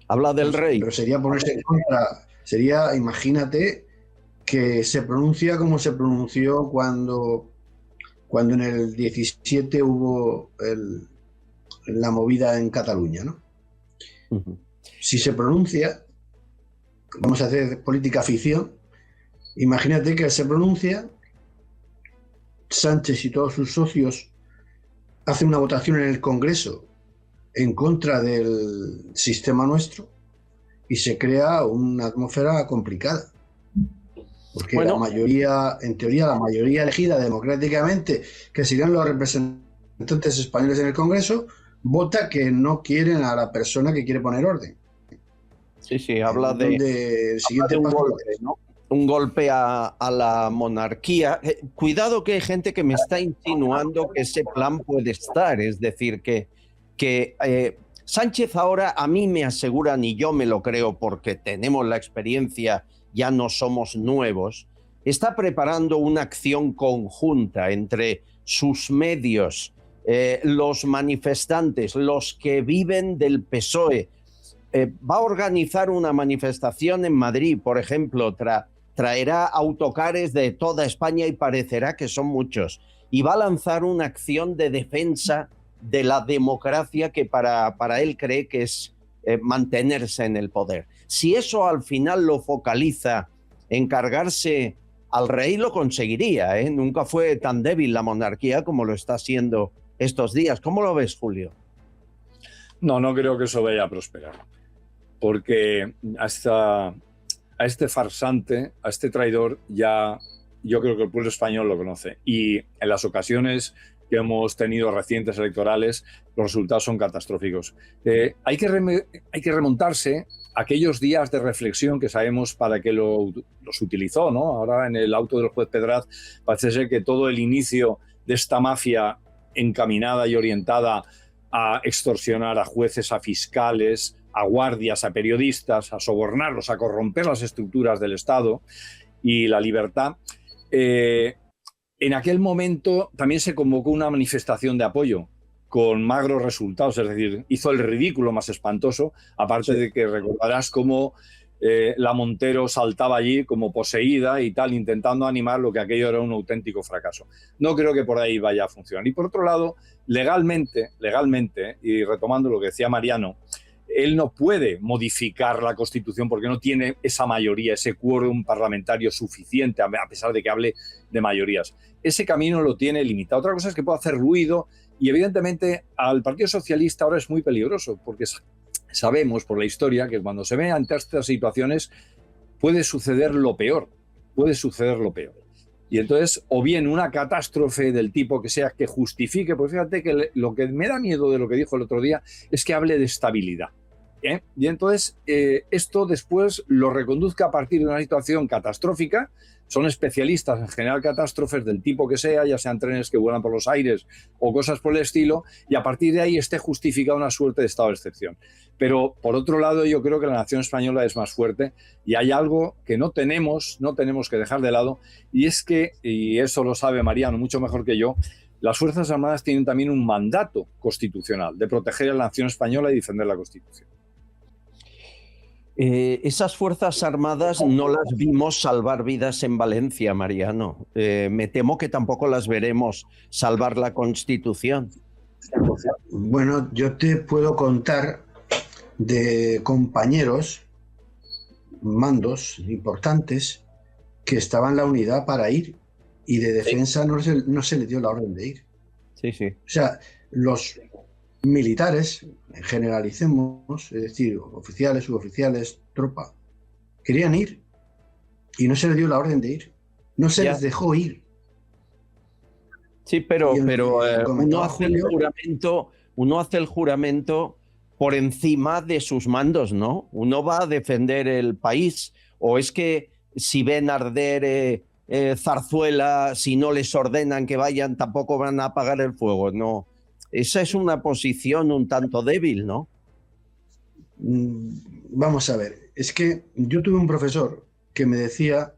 Habla del rey. Pero sería ponerse en contra. Sería, imagínate, que se pronuncia como se pronunció cuando en el 17 hubo la movida en Cataluña, ¿no? Uh-huh. Si se pronuncia, vamos a hacer política ficción, imagínate que se pronuncia, Sánchez y todos sus socios hacen una votación en el Congreso en contra del sistema nuestro y se crea una atmósfera complicada. Porque la mayoría, en teoría, la mayoría elegida democráticamente, que serían los representantes españoles en el Congreso, vota que no quieren a la persona que quiere poner orden. Sí, habla de un golpe, ¿no? Un golpe a la monarquía. Cuidado, que hay gente que me está insinuando que ese plan puede estar. Es decir, que Sánchez ahora, a mí me aseguran, y yo me lo creo porque tenemos la experiencia, ya no somos nuevos, está preparando una acción conjunta entre sus medios, los manifestantes, los que viven del PSOE. Va a organizar una manifestación en Madrid, por ejemplo, traerá autocares de toda España y parecerá que son muchos, y va a lanzar una acción de defensa de la democracia que para él cree que es mantenerse en el poder. Si eso al final lo focaliza encargarse al rey, lo conseguiría, ¿eh? Nunca fue tan débil la monarquía como lo está siendo estos días. ¿Cómo lo ves, Julio? No, no creo que eso vaya a prosperar, porque a este farsante, a este traidor, ya yo creo que el pueblo español lo conoce. Y en las ocasiones que hemos tenido recientes electorales, los resultados son catastróficos. Hay que remontarse a aquellos días de reflexión que sabemos para qué los utilizó, ¿no? Ahora en el auto del juez Pedraz parece ser que todo el inicio de esta mafia encaminada y orientada a extorsionar a jueces, a fiscales, a guardias, a periodistas, a sobornarlos, a corromper las estructuras del Estado y la libertad. En aquel momento también se convocó una manifestación de apoyo con magros resultados, es decir, hizo el ridículo más espantoso, aparte de que recordarás cómo la Montero saltaba allí como poseída y tal, intentando animar lo que aquello era un auténtico fracaso. No creo que por ahí vaya a funcionar. Y por otro lado, legalmente, y retomando lo que decía Mariano, él no puede modificar la Constitución porque no tiene esa mayoría, ese quórum parlamentario suficiente, a pesar de que hable de mayorías. Ese camino lo tiene limitado. Otra cosa es que puede hacer ruido y evidentemente al Partido Socialista ahora es muy peligroso porque sabemos por la historia que cuando se ven ante estas situaciones puede suceder lo peor, Y entonces, o bien una catástrofe del tipo que sea que justifique, pues fíjate que lo que me da miedo de lo que dijo el otro día es que hable de estabilidad. Y entonces esto después lo reconduzca a partir de una situación catastrófica. Son especialistas en generar catástrofes del tipo que sea, ya sean trenes que vuelan por los aires o cosas por el estilo, y a partir de ahí esté justificada una suerte de estado de excepción. Pero por otro lado, yo creo que la nación española es más fuerte y hay algo que no tenemos que dejar de lado, y es que, y eso lo sabe Mariano mucho mejor que yo, las Fuerzas Armadas tienen también un mandato constitucional de proteger a la nación española y defender la Constitución. Esas Fuerzas Armadas no las vimos salvar vidas en Valencia, Mariano. Me temo que tampoco las veremos salvar la Constitución. Bueno, yo te puedo contar de compañeros, mandos importantes, que estaban en la unidad para ir y de defensa no se les dio la orden de ir. Sí, sí. O sea, los militares, generalicemos, es decir, oficiales, suboficiales, tropa, querían ir y no se les dio la orden de ir. No se les dejó ir. Sí, pero uno hace el juramento por encima de sus mandos, ¿no? Uno va a defender el país. O es que si ven arder Zarzuela, si no les ordenan que vayan, tampoco van a apagar el fuego. No. Esa es una posición un tanto débil, ¿no? Vamos a ver, es que yo tuve un profesor que me decía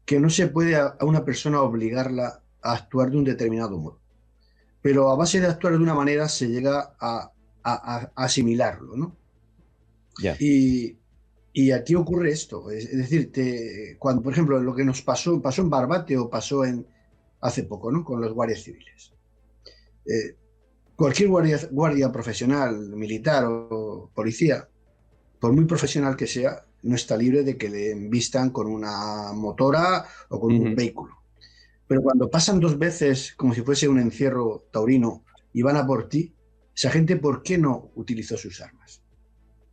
que no se puede a una persona obligarla a actuar de un determinado modo, pero a base de actuar de una manera se llega a asimilarlo, ¿no? Yeah. Y aquí ocurre esto, es decir, cuando, por ejemplo, lo que nos pasó en Barbate o pasó hace poco, ¿no? Con los guardias civiles. Cualquier guardia profesional, militar o policía, por muy profesional que sea, no está libre de que le embistan con una motora o con un vehículo. Pero cuando pasan dos veces, como si fuese un encierro taurino, y van a por ti, esa gente, ¿por qué no utilizó sus armas?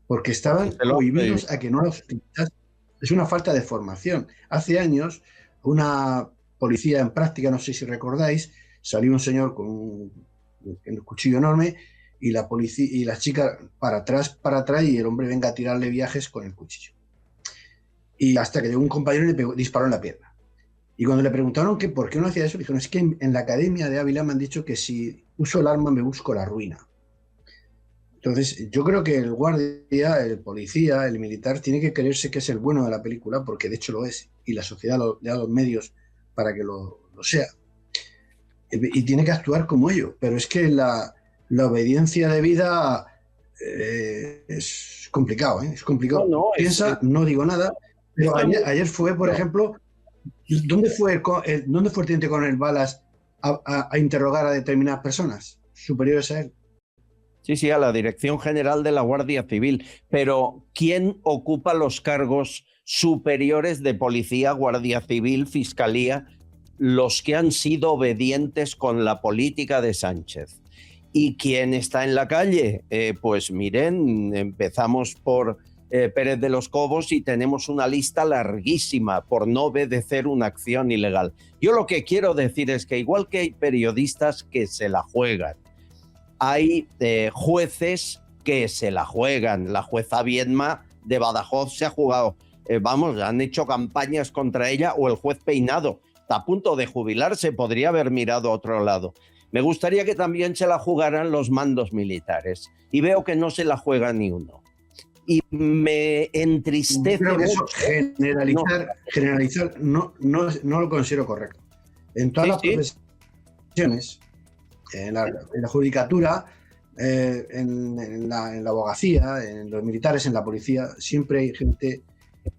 Porque estaban prohibidos a que no las utilizasen. Es una falta de formación. Hace años, una policía en práctica, no sé si recordáis, salió un señor con un cuchillo enorme y la policía y la chica para atrás y el hombre venga a tirarle viajes con el cuchillo. Y hasta que llegó un compañero y le disparó en la pierna. Y cuando le preguntaron que por qué no hacía eso, dijeron, es que en la academia de Ávila me han dicho que si uso el arma me busco la ruina. Entonces, yo creo que el guardia, el policía, el militar tiene que creerse que es el bueno de la película, porque de hecho lo es, y la sociedad le da los medios para que lo sea. Y tiene que actuar como ello, pero es que la obediencia de vida es complicado, ¿eh? Es complicado. No digo nada, pero ayer fue, por ejemplo, ¿dónde fue el teniente coronel Balas a interrogar a determinadas personas superiores a él? Sí, sí, a la Dirección General de la Guardia Civil. Pero ¿quién ocupa los cargos superiores de policía, Guardia Civil, Fiscalía? Los que han sido obedientes con la política de Sánchez. ¿Y quién está en la calle? Pues miren, empezamos por Pérez de los Cobos y tenemos una lista larguísima por no obedecer una acción ilegal. Yo lo que quiero decir es que igual que hay periodistas que se la juegan, hay jueces que se la juegan. La jueza Viedma de Badajoz se ha jugado, han hecho campañas contra ella, o el juez Peinado está a punto de jubilarse, podría haber mirado a otro lado. Me gustaría que también se la jugaran los mandos militares y veo que no se la juega ni uno. Y me entristece. Creo que eso, generalizar no lo considero correcto. En todas las profesiones, en la judicatura, en la abogacía, en los militares, en la policía, siempre hay gente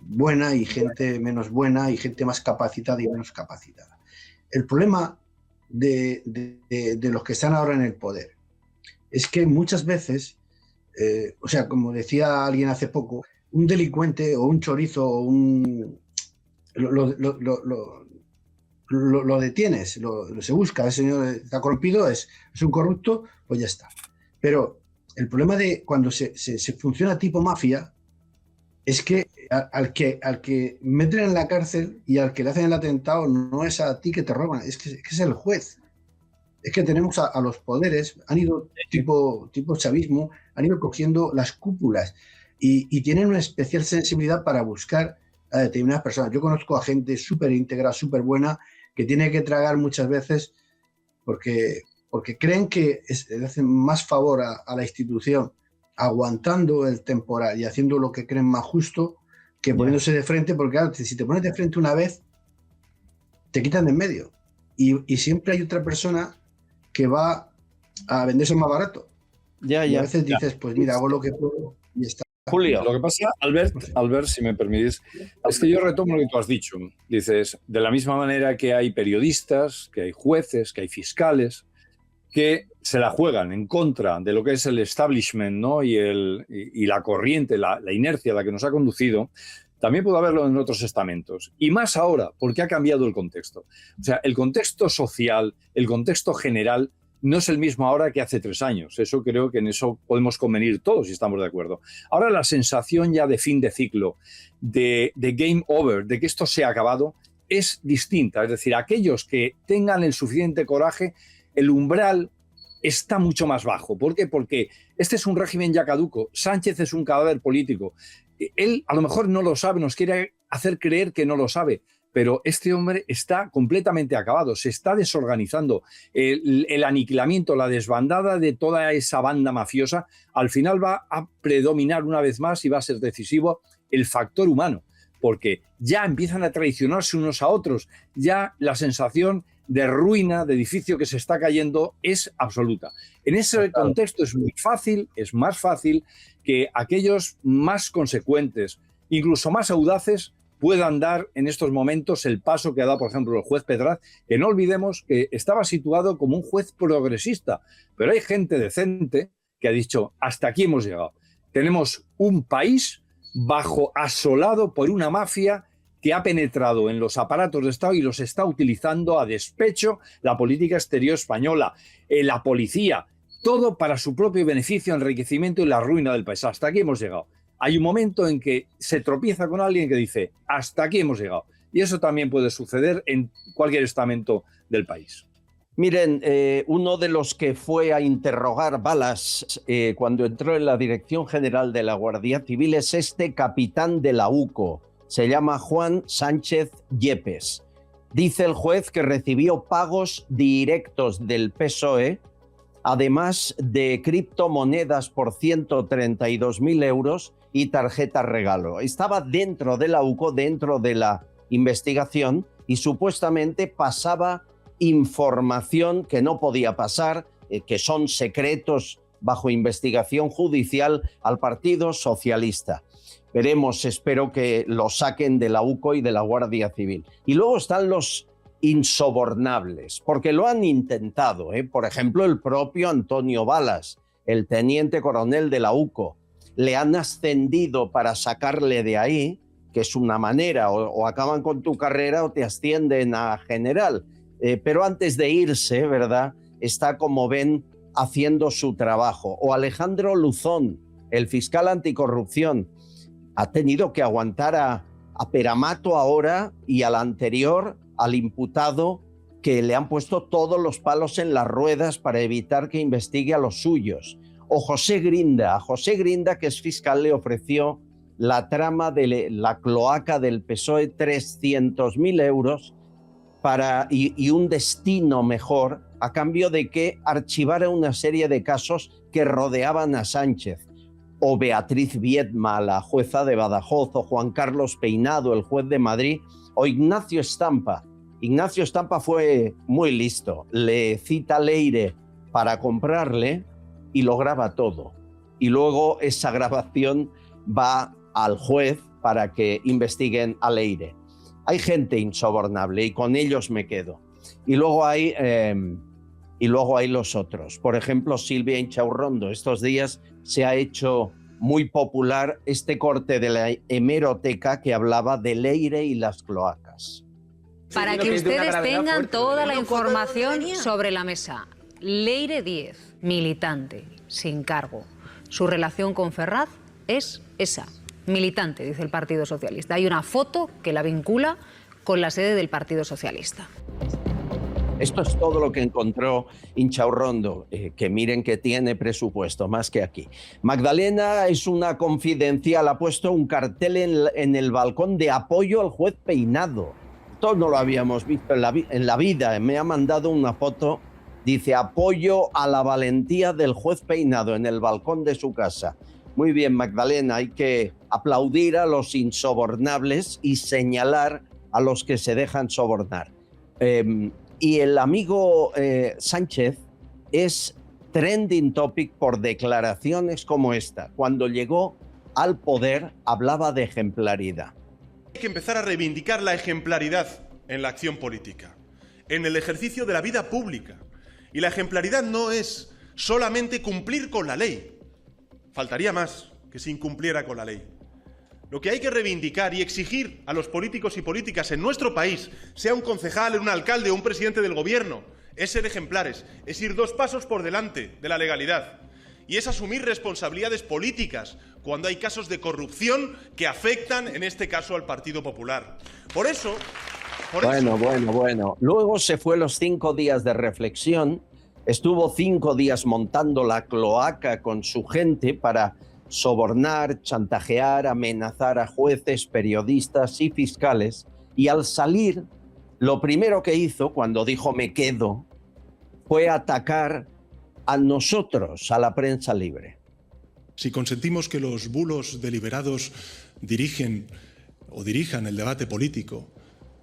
buena y gente menos buena y gente más capacitada y menos capacitada. El problema de los que están ahora en el poder es que muchas veces, como decía alguien hace poco, un delincuente o un chorizo o lo detienes, se busca, el señor está corrompido, es un corrupto, pues ya está. Pero el problema de cuando se funciona tipo mafia es que al que meten en la cárcel y al que le hacen el atentado no es a ti que te roban, es que es el juez. Es que tenemos a los poderes, han ido tipo chavismo, han ido cogiendo las cúpulas y tienen una especial sensibilidad para buscar a determinadas personas. Yo conozco a gente súper íntegra, súper buena, que tiene que tragar muchas veces porque creen que le hacen más favor a la institución aguantando el temporal y haciendo lo que creen más justo que poniéndose de frente, porque claro, si te pones de frente una vez, te quitan de en medio. Y siempre hay otra persona que va a venderse más barato. Y a veces dices, pues mira, hago lo que puedo y está. Julio. Lo que pasa, Albert, si me permitís, es que yo retomo lo que tú has dicho. Dices, de la misma manera que hay periodistas, que hay jueces, que hay fiscales, que se la juegan en contra de lo que es el establishment, ¿no? y la corriente, la inercia a la que nos ha conducido, también puede haberlo en otros estamentos. Y más ahora, porque ha cambiado el contexto. O sea, el contexto social, el contexto general, no es el mismo ahora que hace 3 años. Eso creo que en eso podemos convenir todos y estamos de acuerdo. Ahora la sensación ya de fin de ciclo, de game over, de que esto se ha acabado, es distinta. Es decir, aquellos que tengan el suficiente coraje, el umbral está mucho más bajo. ¿Por qué? Porque este es un régimen ya caduco. Sánchez es un cadáver político. Él a lo mejor no lo sabe, nos quiere hacer creer que no lo sabe, pero este hombre está completamente acabado, se está desorganizando. El aniquilamiento, la desbandada de toda esa banda mafiosa, al final va a predominar una vez más y va a ser decisivo el factor humano, porque ya empiezan a traicionarse unos a otros, ya la sensación de ruina, de edificio que se está cayendo, es absoluta. En ese contexto es más fácil que aquellos más consecuentes, incluso más audaces, puedan dar en estos momentos el paso que ha dado, por ejemplo, el juez Pedraz, que no olvidemos que estaba situado como un juez progresista, pero hay gente decente que ha dicho, hasta aquí hemos llegado. Tenemos un país asolado por una mafia que ha penetrado en los aparatos de Estado y los está utilizando a despecho la política exterior española, la policía, todo para su propio beneficio, enriquecimiento y la ruina del país. Hasta aquí hemos llegado. Hay un momento en que se tropieza con alguien que dice, hasta aquí hemos llegado. Y eso también puede suceder en cualquier estamento del país. Miren, uno de los que fue a interrogar Balas cuando entró en la Dirección General de la Guardia Civil es este capitán de la UCO. Se llama Juan Sánchez Yepes. Dice el juez que recibió pagos directos del PSOE, además de criptomonedas por 132.000 euros y tarjeta regalo. Estaba dentro de la UCO, dentro de la investigación, y supuestamente pasaba información que no podía pasar, que son secretos bajo investigación judicial al Partido Socialista. Veremos, espero que lo saquen de la UCO y de la Guardia Civil. Y luego están los insobornables, porque lo han intentado, Por ejemplo, el propio Antonio Balas, el teniente coronel de la UCO. Le han ascendido para sacarle de ahí, que es una manera, o acaban con tu carrera o te ascienden a general. Pero antes de irse, ¿verdad?, está, como ven, haciendo su trabajo. O Alejandro Luzón, el fiscal anticorrupción, ha tenido que aguantar a Peramato ahora y al anterior, al imputado, que le han puesto todos los palos en las ruedas para evitar que investigue a los suyos. O José Grinda. A José Grinda, que es fiscal, le ofreció la trama de la cloaca del PSOE, 300.000 euros y un destino mejor, a cambio de que archivara una serie de casos que rodeaban a Sánchez. O Beatriz Viedma, la jueza de Badajoz, o Juan Carlos Peinado, el juez de Madrid, o Ignacio Estampa. Ignacio Estampa fue muy listo, le cita a Leire para comprarle y lo graba todo. Y luego esa grabación va al juez para que investiguen a Leire. Hay gente insobornable y con ellos me quedo. Y luego hay los otros. Por ejemplo, Silvia Inchaurrondo. Estos días se ha hecho muy popular este corte de la hemeroteca que hablaba de Leire y las cloacas. Para que ustedes tengan toda la información sobre la mesa. Leire Díez, militante, sin cargo. Su relación con Ferraz es esa, militante, dice el Partido Socialista. Hay una foto que la vincula con la sede del Partido Socialista. Esto es todo lo que encontró Inchaurrondo, que miren que tiene presupuesto, más que aquí. Magdalena es una confidencial, ha puesto un cartel en el balcón de apoyo al juez Peinado. Esto no lo habíamos visto en la vida. Me ha mandado una foto, dice apoyo a la valentía del juez Peinado en el balcón de su casa. Muy bien, Magdalena, hay que aplaudir a los insobornables y señalar a los que se dejan sobornar. Y el amigo Sánchez es trending topic por declaraciones como esta. Cuando llegó al poder hablaba de ejemplaridad. Hay que empezar a reivindicar la ejemplaridad en la acción política, en el ejercicio de la vida pública. Y la ejemplaridad no es solamente cumplir con la ley. Faltaría más que se incumpliera con la ley. Lo que hay que reivindicar y exigir a los políticos y políticas en nuestro país, sea un concejal, un alcalde o un presidente del gobierno, es ser ejemplares, es ir 2 pasos por delante de la legalidad y es asumir responsabilidades políticas cuando hay casos de corrupción que afectan, en este caso, al Partido Popular. Bueno. Luego se fue los 5 días de reflexión, estuvo 5 días montando la cloaca con su gente para sobornar, chantajear, amenazar a jueces, periodistas y fiscales, y al salir, lo primero que hizo cuando dijo me quedo, fue atacar a nosotros, a la prensa libre. Si consentimos que los bulos deliberados dirijan el debate político,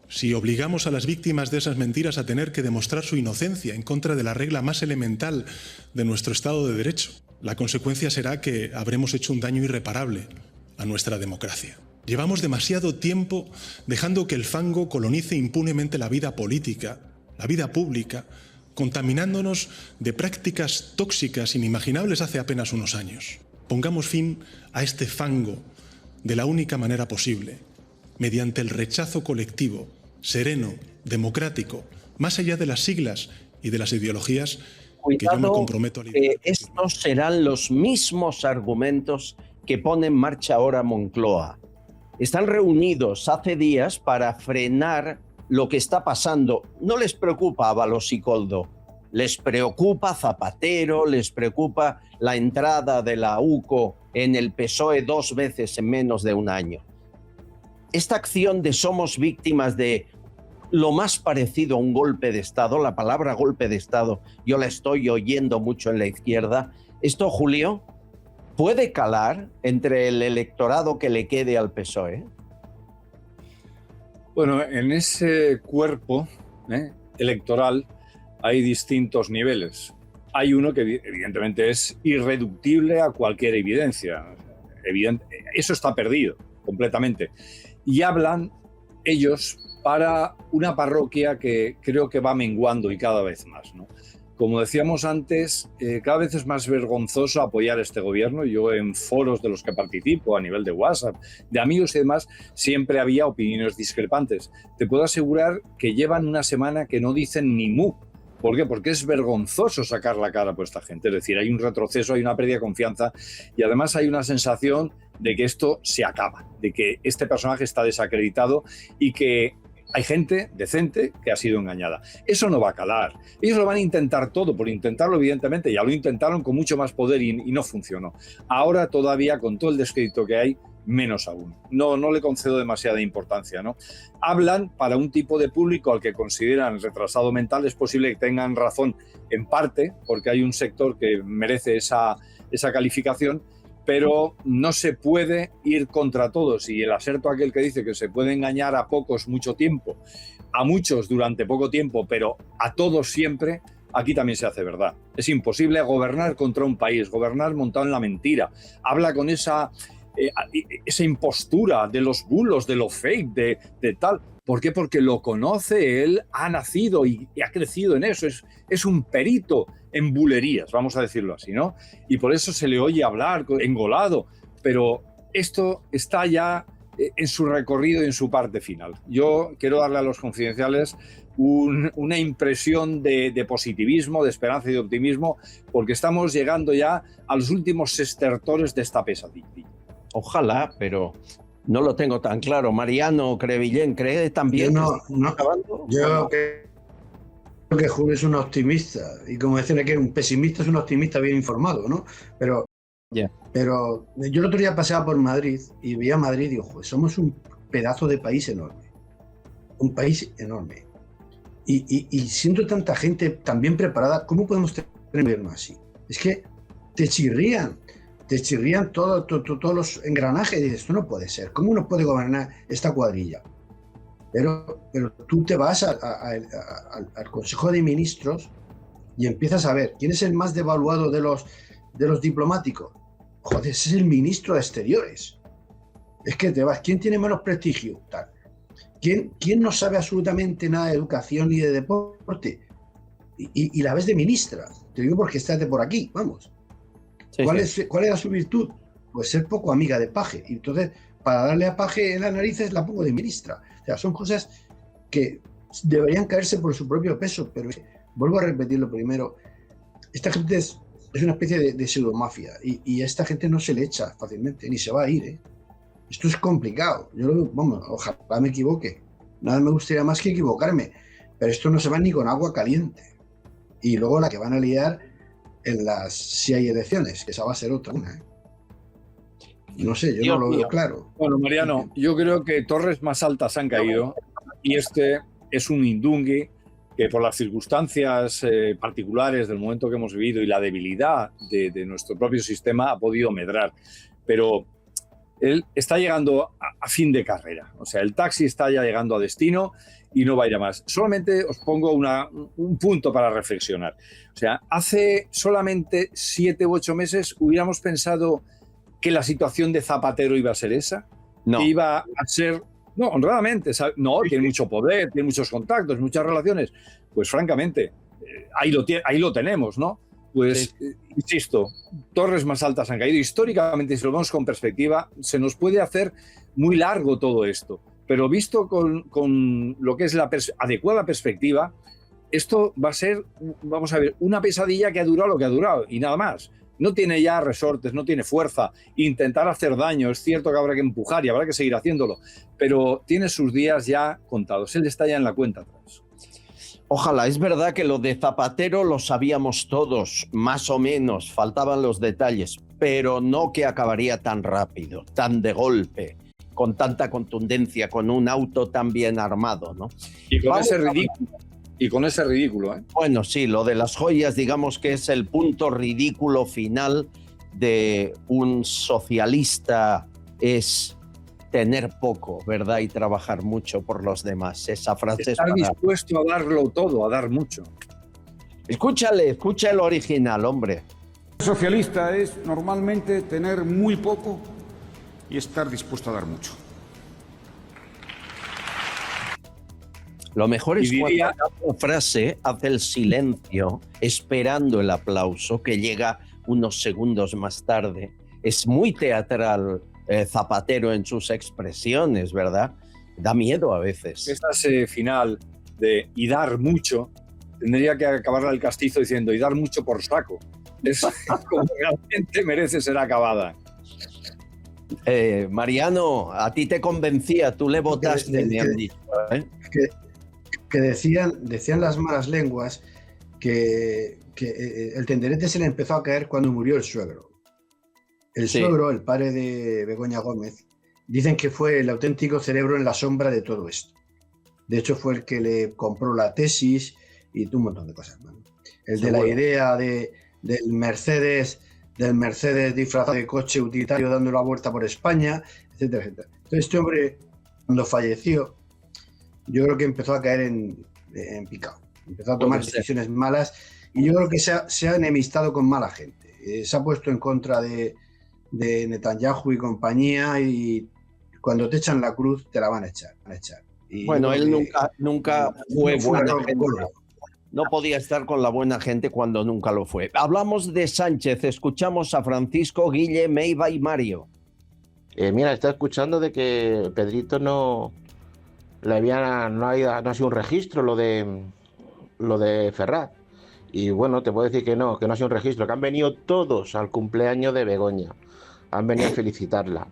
si obligamos a las víctimas de esas mentiras a tener que demostrar su inocencia en contra de la regla más elemental de nuestro Estado de Derecho, la consecuencia será que habremos hecho un daño irreparable a nuestra democracia. Llevamos demasiado tiempo dejando que el fango colonice impunemente la vida política, la vida pública, contaminándonos de prácticas tóxicas inimaginables hace apenas unos años. Pongamos fin a este fango de la única manera posible, mediante el rechazo colectivo, sereno, democrático, más allá de las siglas y de las ideologías. Cuidado, que yo me comprometo a liderar. Estos serán los mismos argumentos que pone en marcha ahora Moncloa. Están reunidos hace días para frenar lo que está pasando. No les preocupa Ábalos y Koldo, les preocupa Zapatero, les preocupa la entrada de la UCO en el PSOE 2 veces en menos de un año. Esta acción de somos víctimas de lo más parecido a un golpe de Estado, la palabra golpe de Estado, yo la estoy oyendo mucho en la izquierda. Esto, Julio, ¿puede calar entre el electorado que le quede al PSOE? Bueno, en ese cuerpo electoral hay distintos niveles. Hay uno que evidentemente es irreductible a cualquier evidencia. Eso está perdido completamente. Y hablan ellos para una parroquia que creo que va menguando y cada vez más, ¿no? como decíamos antes, cada vez es más vergonzoso apoyar este gobierno. Yo en foros de los que participo, a nivel de WhatsApp, de amigos y demás, siempre había opiniones discrepantes. Te puedo asegurar que llevan una semana que no dicen ni mu. ¿Por qué? Porque es vergonzoso sacar la cara por esta gente. Es decir, hay un retroceso, hay una pérdida de confianza y además hay una sensación de que esto se acaba, de que este personaje está desacreditado y que hay gente decente que ha sido engañada. Eso no va a calar. Ellos lo van a intentar todo, por intentarlo evidentemente. Ya lo intentaron con mucho más poder y no funcionó. Ahora todavía, con todo el descrédito que hay, menos aún. No le concedo demasiada importancia, ¿no? Hablan para un tipo de público al que consideran retrasado mental. Es posible que tengan razón en parte, porque hay un sector que merece esa calificación, pero no se puede ir contra todos. Y el aserto aquel que dice que se puede engañar a pocos mucho tiempo, a muchos durante poco tiempo, pero a todos siempre, aquí también se hace verdad. Es imposible gobernar contra un país, gobernar montado en la mentira. Habla con esa impostura de los bulos, de lo fake, de tal. ¿Por qué? Porque lo conoce, él ha nacido y ha crecido en eso, es un perito en bulerías, vamos a decirlo así, ¿no? Y por eso se le oye hablar engolado, pero esto está ya en su recorrido y en su parte final. Yo quiero darle a los confidenciales una impresión de positivismo, de esperanza y de optimismo, porque estamos llegando ya a los últimos estertores de esta pesadilla. Ojalá, pero no lo tengo tan claro. Mariano Crevillén, ¿cree también que está acabando? Yo creo que Julio es un optimista. Y como decían aquí, un pesimista es un optimista bien informado, ¿no? Pero yo el otro día paseaba por Madrid y veía Madrid y digo, joder, somos un pedazo de país enorme. Un país enorme. Y siendo tanta gente tan bien preparada, ¿cómo podemos tener un gobierno así? Es que te chirrían todos los engranajes y dices, esto no puede ser, ¿cómo uno puede gobernar esta cuadrilla? Pero tú te vas al Consejo de Ministros y empiezas a ver quién es el más devaluado de los diplomáticos. Joder, ese es el ministro de Exteriores. Es que te vas, ¿quién tiene menos prestigio? Tal. ¿Quién no sabe absolutamente nada de educación ni de deporte? Y la ves de ministra. Te digo porque estás por aquí, vamos. Sí, ¿Cuál era su virtud? Pues ser poco amiga de Paje. Y entonces, para darle a Paje en las narices, la pongo de ministra. O sea, son cosas que deberían caerse por su propio peso, pero vuelvo a repetirlo primero. Esta gente es una especie de pseudomafia y a esta gente no se le echa fácilmente, ni se va a ir, ¿eh? Esto es complicado. Ojalá me equivoque. Nada me gustaría más que equivocarme, pero esto no se va ni con agua caliente. Y luego la que van a liar si hay elecciones, que esa va a ser otra una, ¿eh? No sé, yo no lo veo claro. Bueno, Mariano, yo creo que torres más altas han caído y este es un indungui que por las circunstancias particulares del momento que hemos vivido y la debilidad de nuestro propio sistema ha podido medrar. Pero él está llegando a fin de carrera. O sea, el taxi está ya llegando a destino y no va a ir a más. Solamente os pongo un punto para reflexionar. O sea, hace solamente 7 u 8 meses hubiéramos pensado que la situación de Zapatero iba a ser esa. No. Que iba a ser... No, honradamente. No, tiene mucho poder, tiene muchos contactos, muchas relaciones. Pues francamente, ahí lo tenemos, ¿no? Pues, insisto, torres más altas han caído. Históricamente, si lo vemos con perspectiva, se nos puede hacer muy largo todo esto. Pero visto con lo que es la adecuada perspectiva, esto va a ser, vamos a ver, una pesadilla que ha durado lo que ha durado y nada más. No tiene ya resortes, no tiene fuerza. Intentar hacer daño, es cierto que habrá que empujar y habrá que seguir haciéndolo, pero tiene sus días ya contados. Él está ya en la cuenta atrás. Ojalá, es verdad que lo de Zapatero lo sabíamos todos, más o menos, faltaban los detalles, pero no que acabaría tan rápido, tan de golpe, con tanta contundencia, con un auto tan bien armado, ¿no? Y con ese ridículo, ¿eh? Bueno, sí, lo de las joyas, digamos que es el punto ridículo final de un socialista, es tener poco, ¿verdad? Y trabajar mucho por los demás. Esa frase estar dispuesto a darlo todo, a dar mucho. Escucha el original, hombre. Socialista es normalmente tener muy poco y estar dispuesto a dar mucho. Lo mejor es Y diría- cuando la frase hace el silencio, esperando el aplauso, que llega unos segundos más tarde. Es muy teatral Zapatero en sus expresiones, ¿verdad? Da miedo a veces. Esta final de y dar mucho, tendría que acabarla el Castizo diciendo y dar mucho por saco. Es como realmente merece ser acabada. Mariano, a ti te convencía, tú le votaste, me han dicho. Que decían las malas lenguas que el tenderete se le empezó a caer cuando murió el suegro. El suegro, el padre de Begoña Gómez, dicen que fue el auténtico cerebro en la sombra de todo esto. De hecho, fue el que le compró la tesis y un montón de cosas más. El de la idea del Mercedes disfrazado de coche utilitario dando la vuelta por España, etcétera, etcétera. Entonces, este hombre, cuando falleció, yo creo que empezó a caer en picado. Empezó a tomar decisiones malas y yo creo que se ha enemistado con mala gente. Se ha puesto en contra de Netanyahu y compañía, y cuando te echan la cruz te la van a echar. Y bueno, él nunca fue buena gente. Gordo. No podía estar con la buena gente cuando nunca lo fue. Hablamos de Sánchez, escuchamos a Francisco, Guille, Meiva y Mario. Mira, está escuchando de que Pedrito no ha sido un registro lo de Ferraz. Y bueno, te puedo decir que no ha sido un registro, que han venido todos al cumpleaños de Begoña. Han venido a felicitarla.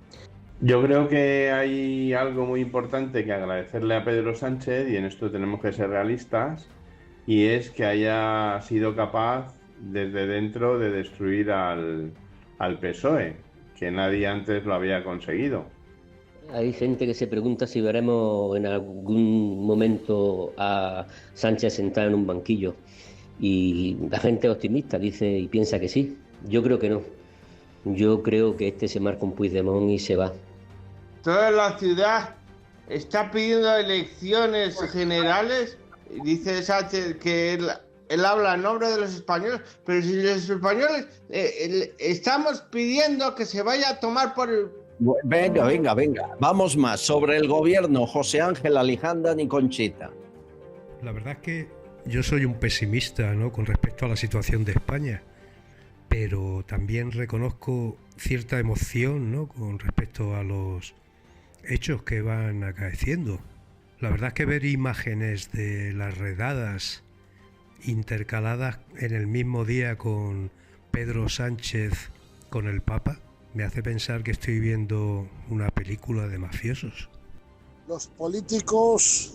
Yo creo que hay algo muy importante que agradecerle a Pedro Sánchez, y en esto tenemos que ser realistas, y es que haya sido capaz desde dentro de destruir al PSOE, que nadie antes lo había conseguido. Hay gente que se pregunta si veremos en algún momento a Sánchez sentado en un banquillo, y la gente optimista dice y piensa que sí. Yo creo que no. Yo creo que se marca un Puigdemont y se va. Toda la ciudad está pidiendo elecciones generales. Dice Sánchez que él habla en nombre de los españoles, pero si los españoles estamos pidiendo que se vaya a tomar por el... Venga. Vamos más. Sobre el gobierno, José Ángel, Alejandra y Conchita. La verdad es que yo soy un pesimista, ¿no?, con respecto a la situación de España, pero también reconozco cierta emoción, ¿no?, con respecto a los hechos que van acaeciendo. La verdad es que ver imágenes de las redadas intercaladas en el mismo día con Pedro Sánchez con el Papa me hace pensar que estoy viendo una película de mafiosos. Los políticos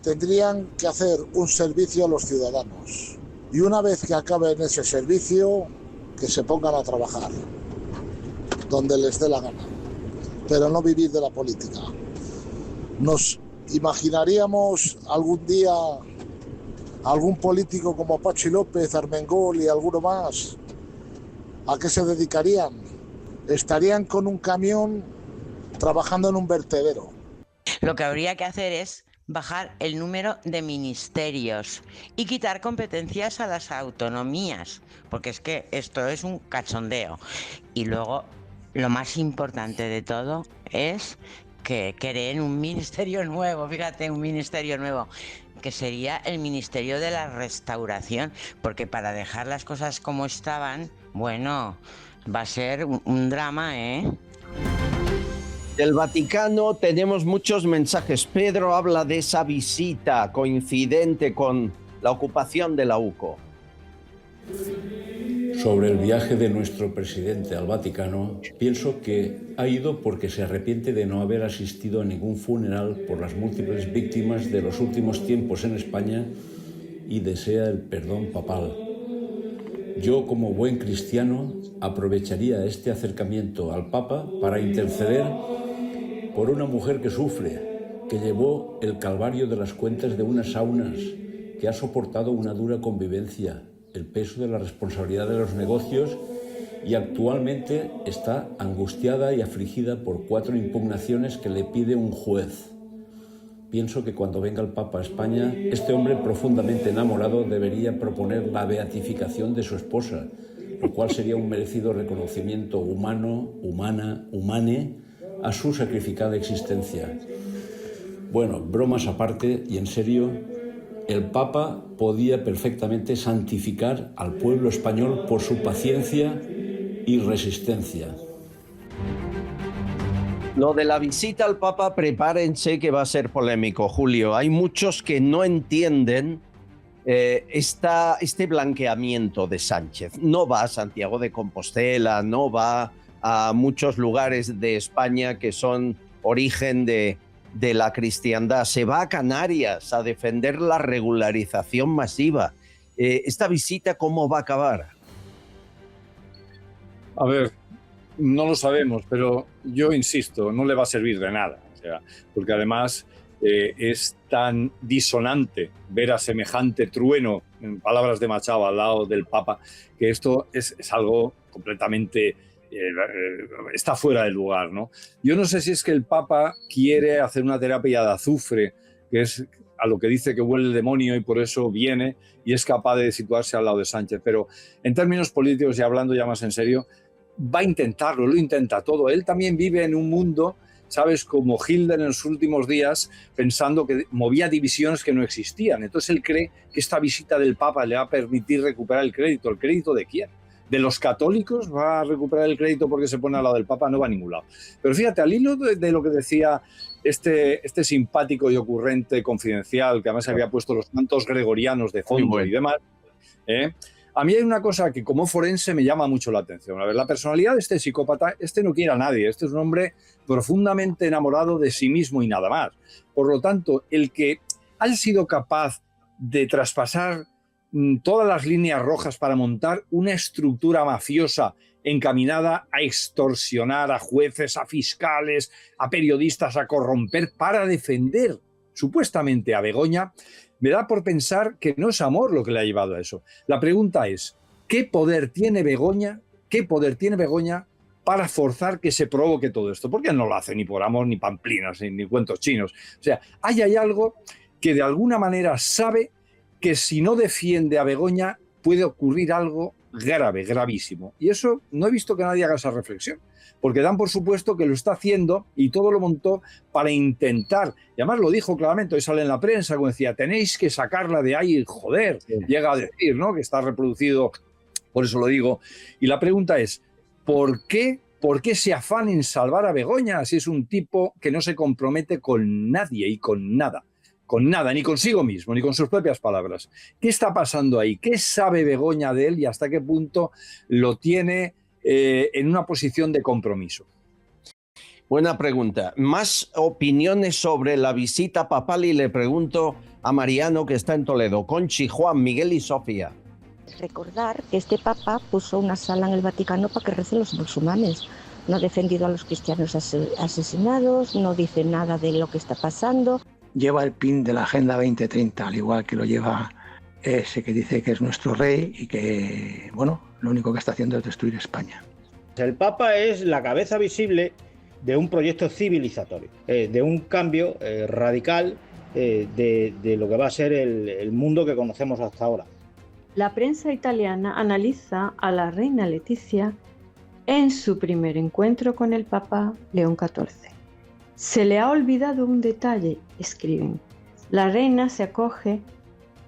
tendrían que hacer un servicio a los ciudadanos, y una vez que acaben ese servicio, que se pongan a trabajar donde les dé la gana, pero no vivir de la política. Nos imaginaríamos algún día algún político como Pachi López, Armengol y alguno más. ¿A qué se dedicarían? Estarían con un camión trabajando en un vertedero. Lo que habría que hacer es bajar el número de ministerios y quitar competencias a las autonomías, porque es que esto es un cachondeo. Y luego, lo más importante de todo es que creen un ministerio nuevo, fíjate, un ministerio nuevo, que sería el Ministerio de la Restauración, porque para dejar las cosas como estaban, bueno, va a ser un drama, ¿eh? Del Vaticano tenemos muchos mensajes. Pedro habla de esa visita coincidente con la ocupación de la UCO. Sobre el viaje de nuestro presidente al Vaticano, pienso que ha ido porque se arrepiente de no haber asistido a ningún funeral por las múltiples víctimas de los últimos tiempos en España y desea el perdón papal. Yo, como buen cristiano, aprovecharía este acercamiento al Papa para interceder por una mujer que sufre, que llevó el calvario de las cuentas de unas saunas, que ha soportado una dura convivencia, el peso de la responsabilidad de los negocios y actualmente está angustiada y afligida por 4 impugnaciones que le pide un juez. Pienso que cuando venga el Papa a España, este hombre profundamente enamorado debería proponer la beatificación de su esposa, lo cual sería un merecido reconocimiento humane a su sacrificada existencia. Bueno, bromas aparte y en serio, el Papa podía perfectamente santificar al pueblo español por su paciencia y resistencia. Lo de la visita al Papa, prepárense que va a ser polémico, Julio. Hay muchos que no entienden este blanqueamiento de Sánchez. No va a Santiago de Compostela, no va a muchos lugares de España que son origen de la cristiandad. Se va a Canarias a defender la regularización masiva. ¿Esta visita cómo va a acabar? A ver, no lo sabemos, pero yo insisto, no le va a servir de nada. O sea, porque además es tan disonante ver a semejante trueno, en palabras de Machado, al lado del Papa, que esto es algo completamente... está fuera de lugar, ¿no? Yo no sé si es que el Papa quiere hacer una terapia de azufre, que es a lo que dice que huele el demonio y por eso viene y es capaz de situarse al lado de Sánchez, pero en términos políticos y hablando ya más en serio, va a intentarlo, lo intenta todo. Él también vive en un mundo, ¿sabes?, como Hitler en los últimos días, pensando que movía divisiones que no existían. Entonces él cree que esta visita del Papa le va a permitir recuperar el crédito. ¿El crédito de quién? ¿De los católicos? ¿Va a recuperar el crédito porque se pone al lado del Papa? No va a ningún lado. Pero fíjate, al hilo de lo que decía este simpático y ocurrente Confidencial, que además había puesto los cantos gregorianos de fondo y demás, a mí hay una cosa que como forense me llama mucho la atención. A ver, la personalidad de este psicópata, no quiere a nadie, es un hombre profundamente enamorado de sí mismo y nada más. Por lo tanto, el que haya sido capaz de traspasar todas las líneas rojas para montar una estructura mafiosa encaminada a extorsionar a jueces, a fiscales, a periodistas, a corromper para defender supuestamente a Begoña, me da por pensar que no es amor lo que le ha llevado a eso. La pregunta es, ¿qué poder tiene Begoña? ¿Qué poder tiene Begoña para forzar que se provoque todo esto? Porque él no lo hace ni por amor, ni pamplinas, ni cuentos chinos. O sea, hay algo que de alguna manera sabe que si no defiende a Begoña puede ocurrir algo grave, gravísimo. Y eso no he visto que nadie haga esa reflexión, porque dan por supuesto que lo está haciendo y todo lo montó para intentar, y además lo dijo claramente, hoy sale en la prensa, como decía, tenéis que sacarla de ahí, joder, llega a decir, ¿no?, que está reproducido, por eso lo digo. Y la pregunta es, ¿por qué se afán en salvar a Begoña si es un tipo que no se compromete con nadie y con nada? Con nada, ni consigo mismo, ni con sus propias palabras. ¿Qué está pasando ahí? ¿Qué sabe Begoña de él y hasta qué punto lo tiene en una posición de compromiso? Buena pregunta. Más opiniones sobre la visita papal y le pregunto a Mariano, que está en Toledo. Conchi, Juan, Miguel y Sofía. Recordar que este Papa puso una sala en el Vaticano para que recen los musulmanes. No ha defendido a los cristianos asesinados, no dice nada de lo que está pasando. Lleva el pin de la Agenda 2030, al igual que lo lleva ese que dice que es nuestro rey y que, bueno, lo único que está haciendo es destruir España. El Papa es la cabeza visible de un proyecto civilizatorio, de un cambio radical de lo que va a ser el mundo que conocemos hasta ahora. La prensa italiana analiza a la reina Letizia en su primer encuentro con el Papa León XIV. Se le ha olvidado un detalle, escriben. La reina se acoge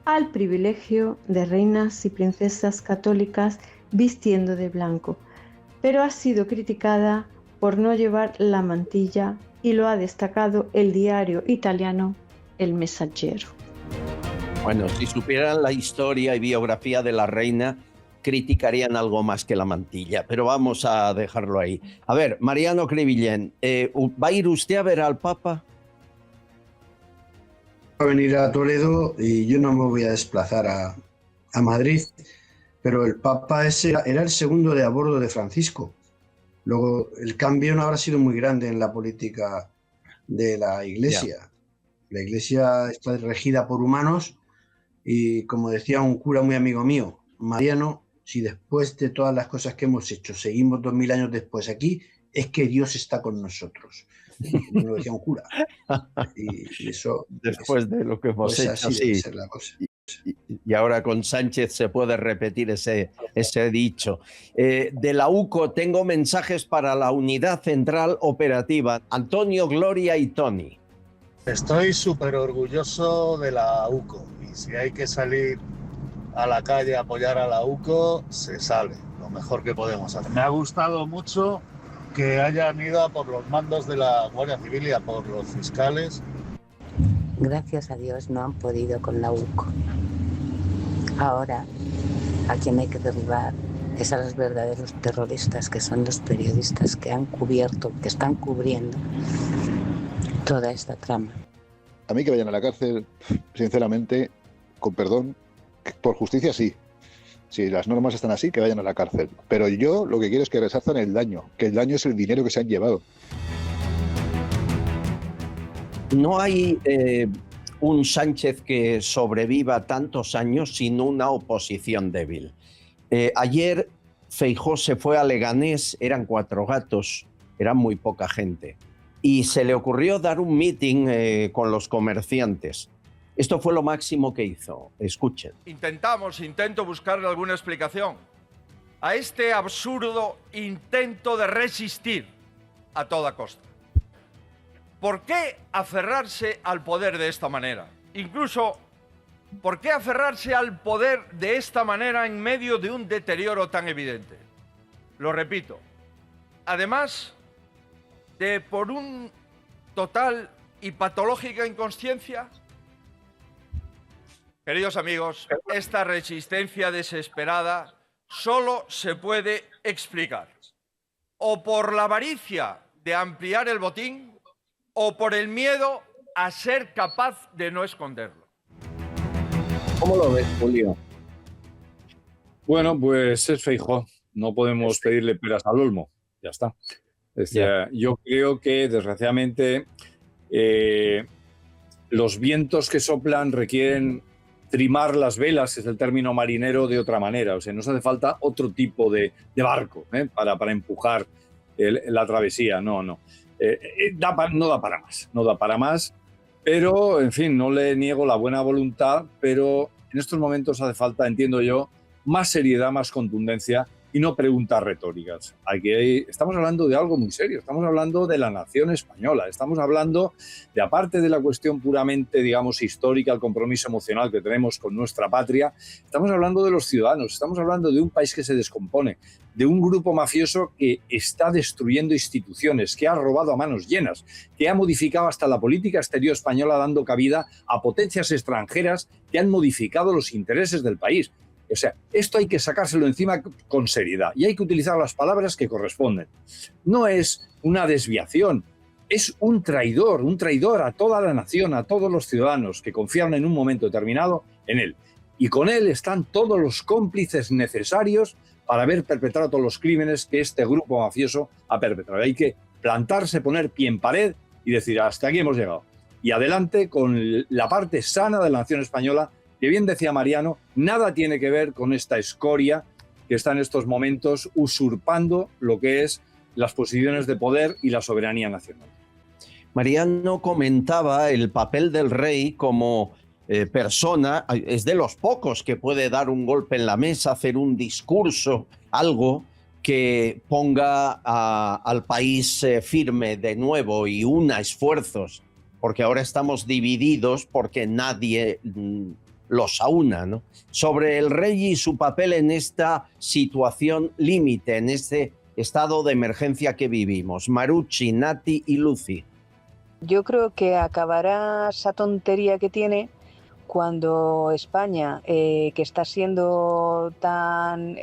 al privilegio de reinas y princesas católicas vistiendo de blanco, pero ha sido criticada por no llevar la mantilla y lo ha destacado el diario italiano El Messaggero. Bueno, si supieran la historia y biografía de la reina, criticarían algo más que la mantilla, pero vamos a dejarlo ahí. A ver, Mariano Crevillén, ¿va a ir usted a ver al Papa? Va a venir a Toledo y yo no me voy a desplazar a Madrid, pero el Papa era el segundo de a bordo de Francisco. Luego, el cambio no habrá sido muy grande en la política de la Iglesia. Ya. La Iglesia está regida por humanos y, como decía un cura muy amigo mío, Mariano, si después de todas las cosas que hemos hecho seguimos 2000 años después aquí, es que Dios está con nosotros. Me lo decía un cura. Y eso... Después de lo que hemos hecho, sí. Ser la cosa. Y ahora con Sánchez se puede repetir ese dicho. De la UCO tengo mensajes para la Unidad Central Operativa. Antonio, Gloria y Tony. Estoy súper orgulloso de la UCO y si hay que salir a la calle a apoyar a la UCO, se sale, lo mejor que podemos hacer. Me ha gustado mucho que hayan ido a por los mandos de la Guardia Civil y a por los fiscales. Gracias a Dios no han podido con la UCO. Ahora, a quien hay que derribar es a los verdaderos terroristas, que son los periodistas que han cubierto, que están cubriendo toda esta trama. A mí que vayan a la cárcel, sinceramente, con perdón, por justicia sí. Si las normas están así, que vayan a la cárcel. Pero yo lo que quiero es que resarzan el daño, que el daño es el dinero que se han llevado. No hay un Sánchez que sobreviva tantos años sin una oposición débil. Ayer Feijóo se fue a Leganés, eran 4 gatos, eran muy poca gente, y se le ocurrió dar un meeting con los comerciantes. Esto fue lo máximo que hizo. Escuchen. Intento buscarle alguna explicación a este absurdo intento de resistir a toda costa. ¿Por qué aferrarse al poder de esta manera? Incluso, ¿por qué aferrarse al poder de esta manera en medio de un deterioro tan evidente? Lo repito, además de por un total y patológica inconsciencia. Queridos amigos, esta resistencia desesperada solo se puede explicar o por la avaricia de ampliar el botín o por el miedo a ser capaz de no esconderlo. ¿Cómo lo ves, Julio? Bueno, pues es Feijóo. No podemos pedirle peras al olmo. Ya está. Yo creo que, desgraciadamente, los vientos que soplan requieren trimar las velas, es el término marinero, de otra manera. O sea, nos hace falta otro tipo de barco para empujar la travesía. No da para más. Pero, en fin, no le niego la buena voluntad, pero en estos momentos hace falta, entiendo yo, más seriedad, más contundencia y no preguntas retóricas. Estamos hablando de algo muy serio, estamos hablando de la nación española, estamos hablando de, aparte de la cuestión puramente, digamos, histórica, el compromiso emocional que tenemos con nuestra patria, estamos hablando de los ciudadanos, estamos hablando de un país que se descompone, de un grupo mafioso que está destruyendo instituciones, que ha robado a manos llenas, que ha modificado hasta la política exterior española, dando cabida a potencias extranjeras que han modificado los intereses del país. O sea, esto hay que sacárselo encima con seriedad y hay que utilizar las palabras que corresponden. No es una desviación, es un traidor a toda la nación, a todos los ciudadanos que confiaron en un momento determinado en él. Y con él están todos los cómplices necesarios para haber perpetrado todos los crímenes que este grupo mafioso ha perpetrado. Hay que plantarse, poner pie en pared y decir, hasta aquí hemos llegado. Y adelante con la parte sana de la nación española, que bien decía Mariano, nada tiene que ver con esta escoria que está en estos momentos usurpando lo que es las posiciones de poder y la soberanía nacional. Mariano comentaba el papel del rey como persona, es de los pocos que puede dar un golpe en la mesa, hacer un discurso, algo que ponga al país firme de nuevo y una esfuerzos, porque ahora estamos divididos porque nadie los aúna, ¿no? Sobre el rey y su papel en esta situación límite, en este estado de emergencia que vivimos. Marucci, Nati y Lucy. Yo creo que acabará esa tontería que tiene cuando España, que está siendo tan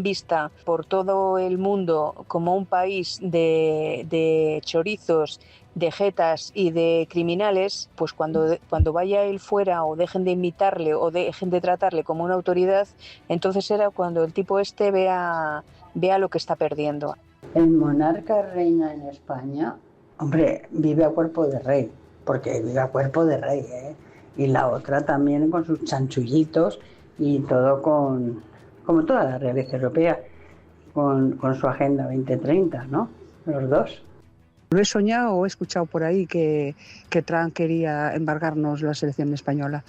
vista por todo el mundo como un país de chorizos, de jetas y de criminales, pues cuando vaya él fuera o dejen de imitarle o dejen de tratarle como una autoridad, entonces será cuando el tipo este vea lo que está perdiendo. El monarca reina en España, hombre, vive a cuerpo de rey, porque vive a cuerpo de rey, ¿eh? Y la otra también con sus chanchullitos y todo como toda la realeza europea, con su Agenda 2030, ¿no? Los dos. Lo he soñado o he escuchado por ahí que Trump quería embargarnos la selección española.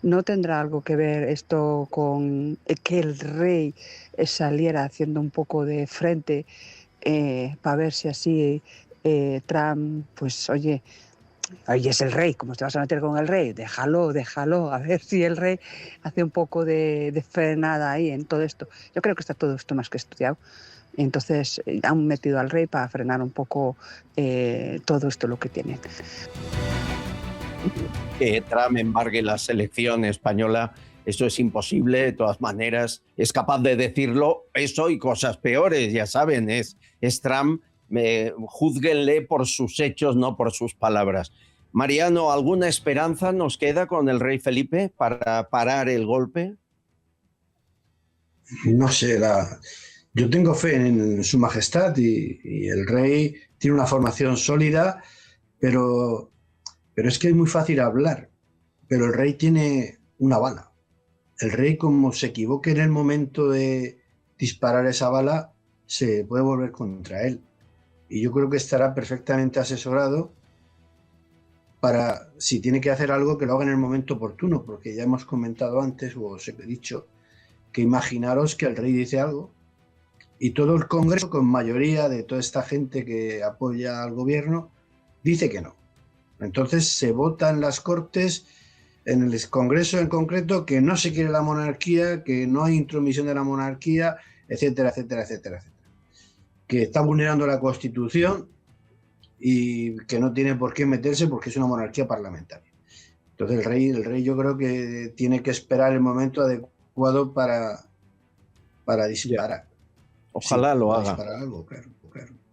¿No tendrá algo que ver esto con que el rey saliera haciendo un poco de frente para ver si así Trump, pues oye, ahí es el rey, ¿cómo te vas a meter con el rey? Déjalo, a ver si el rey hace un poco de frenada ahí en todo esto. Yo creo que está todo esto más que estudiado. Entonces han metido al rey para frenar un poco todo esto lo que tienen. Que Trump embargue la selección española, eso es imposible. De todas maneras, es capaz de decirlo eso y cosas peores, ya saben, es Trump. Júzguenle por sus hechos, no por sus palabras. Mariano, ¿alguna esperanza nos queda con el rey Felipe para parar el golpe? No sé, yo tengo fe en su majestad y el rey tiene una formación sólida, pero es que es muy fácil hablar, pero el rey tiene una bala. El rey, como se equivoque en el momento de disparar esa bala, se puede volver contra él. Y yo creo que estará perfectamente asesorado para, si tiene que hacer algo, que lo haga en el momento oportuno, porque ya hemos comentado antes, o os he dicho, que imaginaros que el rey dice algo y todo el Congreso, con mayoría de toda esta gente que apoya al gobierno, dice que no. Entonces se vota en las Cortes, en el Congreso en concreto, que no se quiere la monarquía, que no hay intromisión de la monarquía, etcétera, etcétera, etcétera, etcétera. Que está vulnerando la Constitución y que no tiene por qué meterse porque es una monarquía parlamentaria. Entonces el rey yo creo que tiene que esperar el momento adecuado para disparar. Ojalá sí, lo para haga. Disparar algo, claro.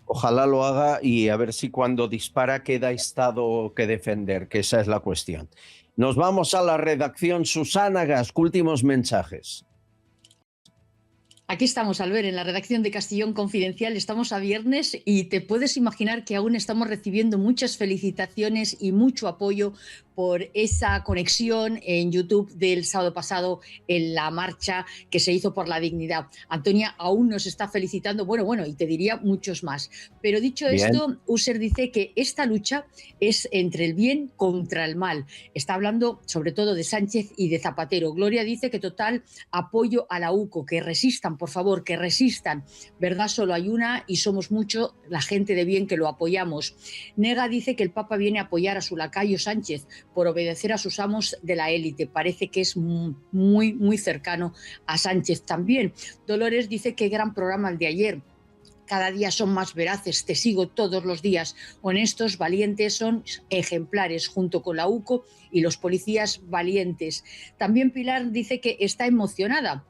Ojalá lo haga y a ver si cuando dispara queda Estado que defender, que esa es la cuestión. Nos vamos a la redacción. Susana Gasc, últimos mensajes. Aquí estamos, Albert, en la redacción de Castellón Confidencial. Estamos a viernes y te puedes imaginar que aún estamos recibiendo muchas felicitaciones y mucho apoyo por esa conexión en YouTube del sábado pasado en la marcha que se hizo por la dignidad. Antonia aún nos está felicitando, bueno, y te diría muchos más. Pero dicho esto, User dice que esta lucha es entre el bien contra el mal. Está hablando sobre todo de Sánchez y de Zapatero. Gloria dice que total apoyo a la UCO, que resistan, por favor, que resistan. Verdad solo hay una y somos mucho la gente de bien que lo apoyamos. Nega dice que el Papa viene a apoyar a su lacayo Sánchez por obedecer a sus amos de la élite. Parece que es muy, muy cercano a Sánchez también. Dolores dice que gran programa el de ayer. Cada día son más veraces, te sigo todos los días. Honestos, valientes, son ejemplares, junto con la UCO y los policías valientes. También Pilar dice que está emocionada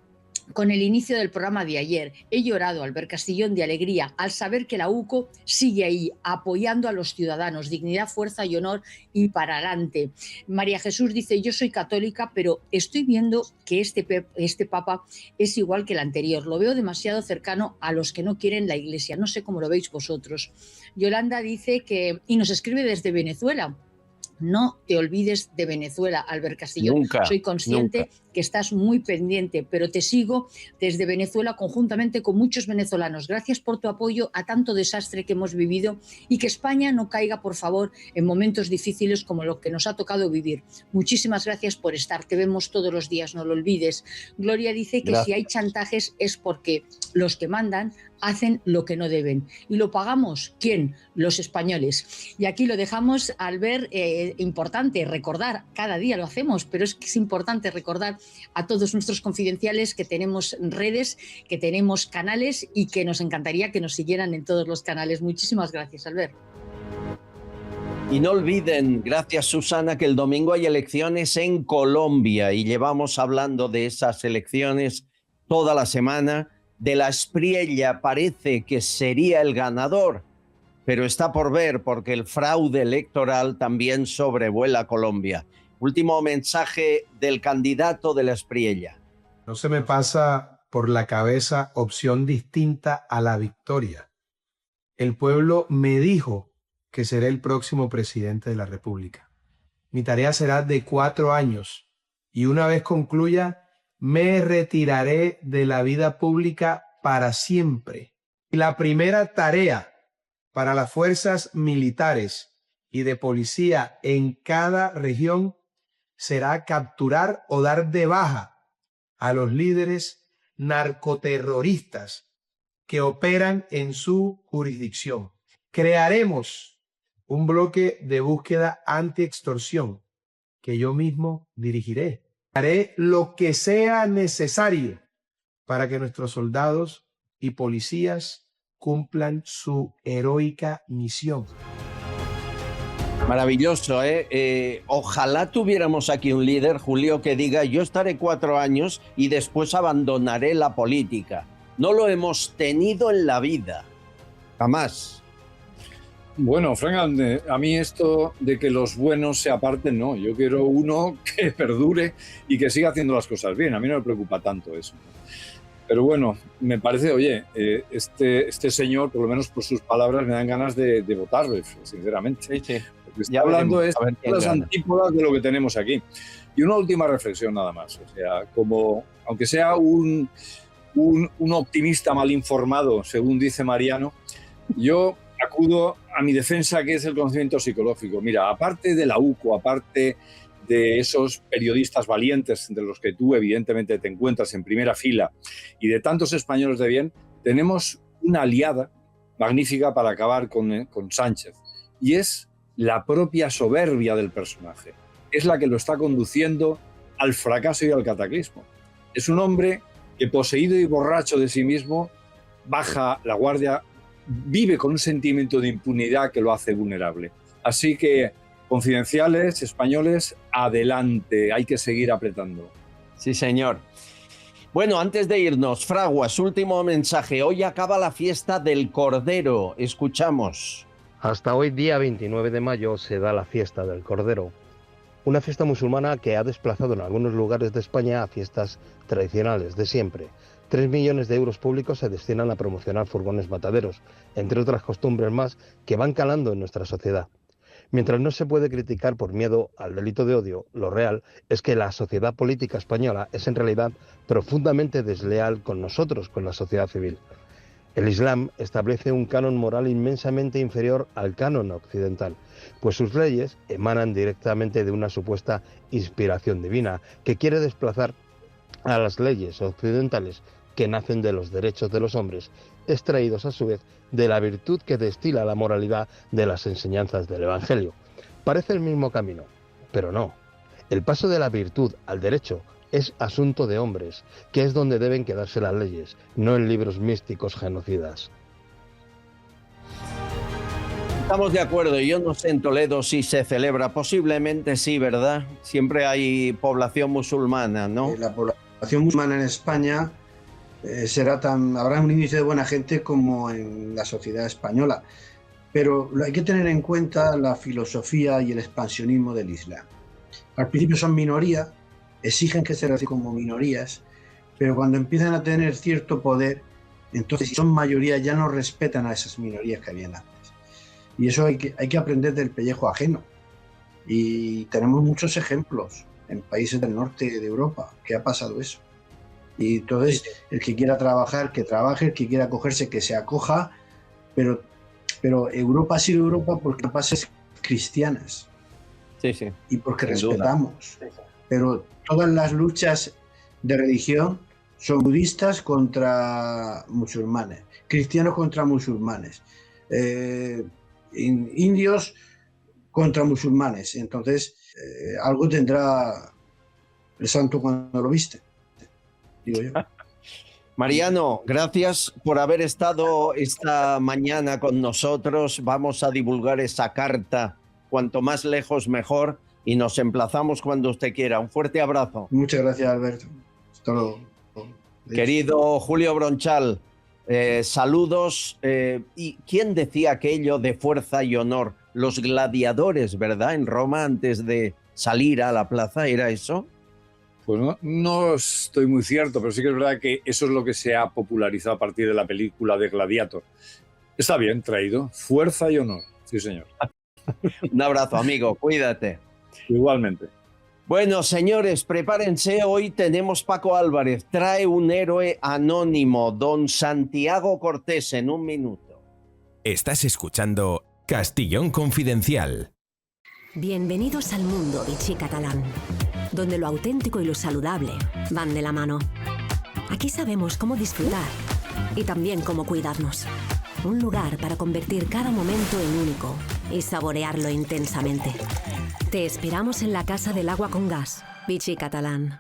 con el inicio del programa de ayer. He llorado al ver Castellón de alegría, al saber que la UCO sigue ahí, apoyando a los ciudadanos, dignidad, fuerza y honor y para adelante. María Jesús dice, yo soy católica, pero estoy viendo que este Papa es igual que el anterior. Lo veo demasiado cercano a los que no quieren la Iglesia. No sé cómo lo veis vosotros. Yolanda dice que, y nos escribe desde Venezuela, no te olvides de Venezuela, Albert Castillo. Nunca, soy consciente que estás muy pendiente, pero te sigo desde Venezuela conjuntamente con muchos venezolanos. Gracias por tu apoyo a tanto desastre que hemos vivido y que España no caiga, por favor, en momentos difíciles como lo que nos ha tocado vivir. Muchísimas gracias por estar. Te vemos todos los días, no lo olvides. Gloria dice que gracias. Si hay chantajes es porque los que mandan hacen lo que no deben. ¿Y lo pagamos? ¿Quién? Los españoles. Y aquí lo dejamos, al ver, importante recordar, cada día lo hacemos, pero es que es importante recordar a todos nuestros confidenciales que tenemos redes, que tenemos canales y que nos encantaría que nos siguieran en todos los canales. Muchísimas gracias, Albert. Y no olviden, gracias Susana, que el domingo hay elecciones en Colombia y llevamos hablando de esas elecciones toda la semana. De la Espriella parece que sería el ganador, pero está por ver porque el fraude electoral también sobrevuela Colombia. Último mensaje del candidato de la Espriella. No se me pasa por la cabeza opción distinta a la victoria. El pueblo me dijo que seré el próximo presidente de la República. Mi tarea será de 4 años y una vez concluya, me retiraré de la vida pública para siempre. Y la primera tarea para las fuerzas militares y de policía en cada región será capturar o dar de baja a los líderes narcoterroristas que operan en su jurisdicción. Crearemos un bloque de búsqueda anti-extorsión que yo mismo dirigiré. Haré lo que sea necesario para que nuestros soldados y policías cumplan su heroica misión. Maravilloso, ¿eh? Ojalá tuviéramos aquí un líder, Julio, que diga: yo estaré 4 años y después abandonaré la política. No lo hemos tenido en la vida, jamás. Bueno, Frank, a mí esto de que los buenos se aparten, no. Yo quiero uno que perdure y que siga haciendo las cosas bien. A mí no me preocupa tanto eso. Pero bueno, me parece, oye, este señor, por lo menos por sus palabras, me dan ganas de votarle, sinceramente. Sí. Porque está hablando de las antípodas de lo que tenemos aquí. Y una última reflexión nada más. O sea, como, aunque sea un optimista mal informado, según dice Mariano, yo acudo a mi defensa, que es el conocimiento psicológico. Mira, aparte de la UCO, aparte de esos periodistas valientes, de los que tú evidentemente te encuentras en primera fila, y de tantos españoles de bien, tenemos una aliada magnífica para acabar con Sánchez, y es la propia soberbia del personaje. Es la que lo está conduciendo al fracaso y al cataclismo. Es un hombre que, poseído y borracho de sí mismo, baja la guardia, vive con un sentimiento de impunidad que lo hace vulnerable. Así que, confidenciales, españoles, adelante, hay que seguir apretando. Sí, señor. Bueno, antes de irnos, Fraguas, último mensaje. Hoy acaba la fiesta del Cordero. Escuchamos. Hasta hoy, día 29 de mayo, se da la fiesta del Cordero. Una fiesta musulmana que ha desplazado en algunos lugares de España a fiestas tradicionales de siempre. 3 millones de euros públicos se destinan a promocionar furgones mataderos, entre otras costumbres más que van calando en nuestra sociedad. Mientras no se puede criticar por miedo al delito de odio, lo real es que la sociedad política española es en realidad profundamente desleal con nosotros, con la sociedad civil. El Islam establece un canon moral inmensamente inferior al canon occidental, pues sus leyes emanan directamente de una supuesta inspiración divina que quiere desplazar a las leyes occidentales que nacen de los derechos de los hombres, extraídos a su vez de la virtud que destila la moralidad de las enseñanzas del Evangelio. Parece el mismo camino, pero no. El paso de la virtud al derecho es asunto de hombres, que es donde deben quedarse las leyes, no en libros místicos genocidas. Estamos de acuerdo. Yo no sé en Toledo si se celebra. Posiblemente sí, ¿verdad? Siempre hay población musulmana, ¿no? La población musulmana en España habrá un índice de buena gente como en la sociedad española, pero hay que tener en cuenta la filosofía y el expansionismo del Islam. Al principio son minoría, exigen que se reciban como minorías, pero cuando empiezan a tener cierto poder, entonces si son mayoría ya no respetan a esas minorías que habían antes. Y eso hay que aprender del pellejo ajeno. Y tenemos muchos ejemplos en países del norte de Europa que ha pasado eso. Y entonces el que quiera trabajar, que trabaje, el que quiera acogerse, que se acoja, pero Europa ha sido Europa porque bases cristianas. Sí, sí. Y porque Sin respetamos. Pero todas las luchas de religión son budistas contra musulmanes, cristianos contra musulmanes, indios contra musulmanes. Entonces, algo tendrá el santo cuando lo viste, digo yo. Mariano, gracias por haber estado esta mañana con nosotros. Vamos a divulgar esa carta, cuanto más lejos mejor, y nos emplazamos cuando usted quiera. Un fuerte abrazo. Muchas gracias, Alberto. Hasta luego. Querido Julio Bronchal, saludos. ¿Y quién decía aquello de fuerza y honor? Los gladiadores, ¿verdad? En Roma, antes de salir a la plaza, ¿era eso? Pues no estoy muy cierto, pero sí que es verdad que eso es lo que se ha popularizado a partir de la película de Gladiator. Está bien traído. Fuerza y honor. Sí, señor. Un abrazo, amigo. Cuídate. Igualmente. Bueno, señores, prepárense. Hoy tenemos Paco Álvarez. Trae un héroe anónimo, don Santiago Cortés, en un minuto. Estás escuchando Castellón Confidencial. Bienvenidos al mundo Vichy catalán, donde lo auténtico y lo saludable van de la mano. Aquí sabemos cómo disfrutar y también cómo cuidarnos. Un lugar para convertir cada momento en único y saborearlo intensamente. Te esperamos en la Casa del Agua con Gas, Vichy Catalán.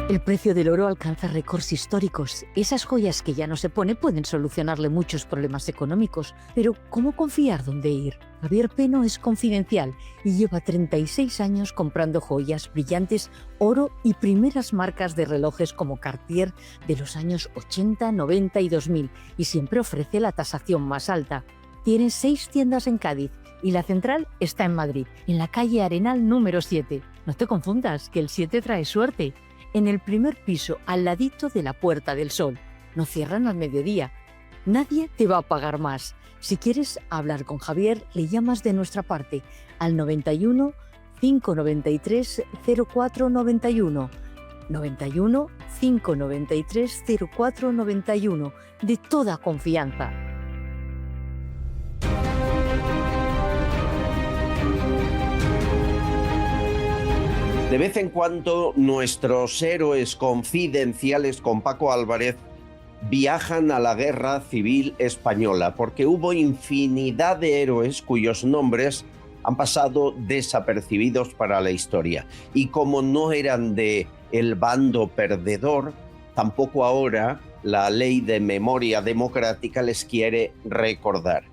El precio del oro alcanza récords históricos. Esas joyas que ya no se pone pueden solucionarle muchos problemas económicos. Pero, ¿cómo confiar dónde ir? Javier Peno es confidencial y lleva 36 años comprando joyas, brillantes, oro y primeras marcas de relojes como Cartier de los años 80, 90 y 2000, y siempre ofrece la tasación más alta. Tiene 6 tiendas en Cádiz y la central está en Madrid, en la calle Arenal número 7. No te confundas, que el 7 trae suerte. En el primer piso, al ladito de la Puerta del Sol. No cierran al mediodía. Nadie te va a pagar más. Si quieres hablar con Javier, le llamas de nuestra parte al 91 593 0491. 91 593 0491. De toda confianza. De vez en cuando nuestros héroes confidenciales con Paco Álvarez viajan a la Guerra Civil Española, porque hubo infinidad de héroes cuyos nombres han pasado desapercibidos para la historia. Y como no eran de el bando perdedor, tampoco ahora la Ley de Memoria Democrática les quiere recordar.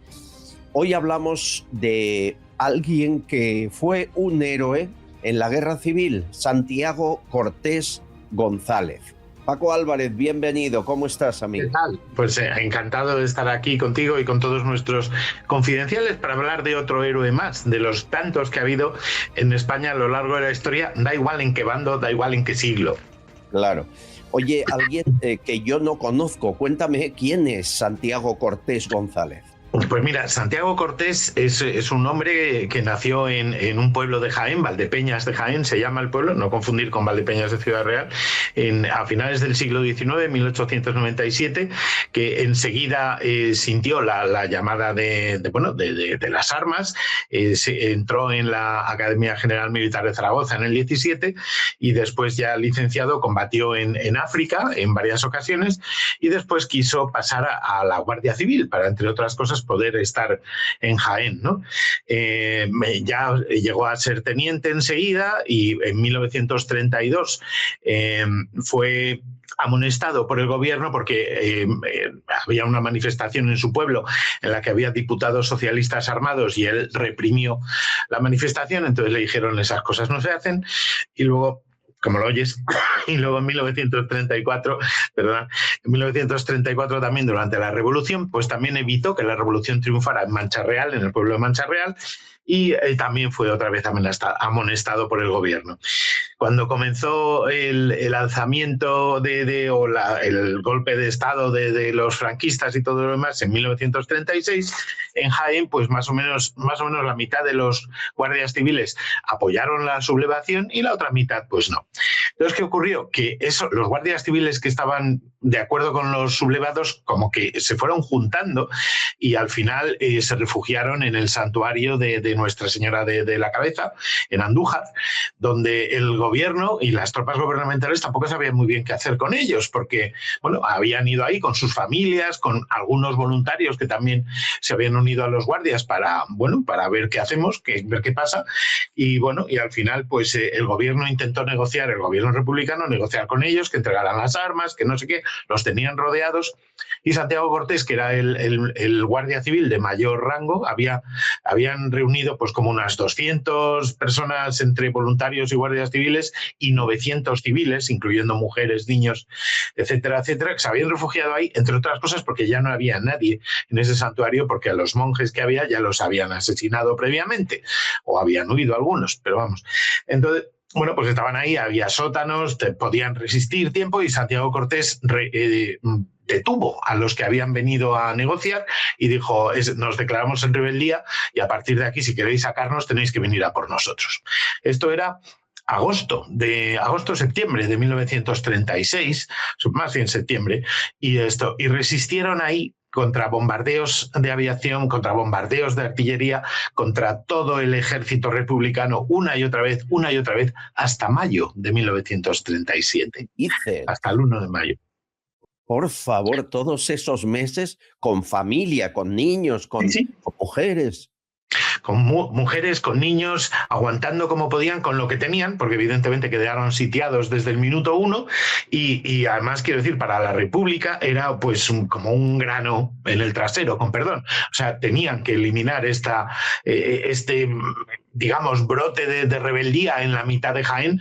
Hoy hablamos de alguien que fue un héroe en la Guerra Civil, Santiago Cortés González. Paco Álvarez, bienvenido. ¿Cómo estás, amigo? ¿Qué tal? Pues encantado de estar aquí contigo y con todos nuestros confidenciales para hablar de otro héroe más, de los tantos que ha habido en España a lo largo de la historia, da igual en qué bando, da igual en qué siglo. Claro. Oye, alguien que yo no conozco, cuéntame quién es Santiago Cortés González. Pues mira, Santiago Cortés es un hombre que nació en un pueblo de Jaén, Valdepeñas de Jaén, se llama el pueblo, no confundir con Valdepeñas de Ciudad Real, a finales del siglo XIX, 1897, que enseguida sintió la llamada de las armas, entró en la Academia General Militar de Zaragoza en el 17 y después, ya licenciado, combatió en África en varias ocasiones y después quiso pasar a la Guardia Civil para, entre otras cosas, poder estar en Jaén, ¿no? Ya llegó a ser teniente enseguida y en 1932 fue amonestado por el gobierno porque había una manifestación en su pueblo en la que había diputados socialistas armados y él reprimió la manifestación, entonces le dijeron esas cosas no se hacen y luego, como lo oyes, y luego en 1934 también durante la Revolución, pues también evitó que la Revolución triunfara en Mancha Real, en el pueblo de Mancha Real, y también fue otra vez amonestado por el gobierno. Cuando comenzó el alzamiento el golpe de Estado de los franquistas y todo lo demás en 1936, en Jaén, pues más o menos la mitad de los guardias civiles apoyaron la sublevación y la otra mitad pues no. Entonces, ¿qué ocurrió? Que los guardias civiles que estaban de acuerdo con los sublevados como que se fueron juntando y al final se refugiaron en el santuario de Nuestra Señora de la Cabeza, en Andújar, donde el gobierno y las tropas gubernamentales tampoco sabían muy bien qué hacer con ellos, porque bueno, habían ido ahí con sus familias, con algunos voluntarios que también se habían unido a los guardias para ver qué hacemos, ver qué pasa, y bueno, y al final pues el gobierno intentó negociar, el gobierno republicano, negociar con ellos, que entregaran las armas, que no sé qué, los tenían rodeados, y Santiago Cortés, que era el guardia civil de mayor rango, habían reunido pues como unas 200 personas entre voluntarios y guardias civiles y 900 civiles, incluyendo mujeres, niños, etcétera, etcétera, que se habían refugiado ahí, entre otras cosas porque ya no había nadie en ese santuario, porque a los monjes que había ya los habían asesinado previamente, o habían huido algunos, pero vamos. Entonces, bueno, pues estaban ahí, había sótanos, podían resistir tiempo y Santiago Cortés detuvo a los que habían venido a negociar y dijo, nos declaramos en rebeldía y a partir de aquí, si queréis sacarnos, tenéis que venir a por nosotros. Esto era septiembre de 1936, más bien septiembre, y resistieron ahí contra bombardeos de aviación, contra bombardeos de artillería, contra todo el ejército republicano, una y otra vez, hasta mayo de 1937. Hasta el 1 de mayo. Por favor, todos esos meses con familia, con niños, con mujeres. Con mujeres, con niños, aguantando como podían con lo que tenían, porque evidentemente quedaron sitiados desde el minuto 1 y además, quiero decir, para la República era pues como un grano en el trasero, con perdón. O sea, tenían que eliminar este digamos, brote de rebeldía en la mitad de Jaén.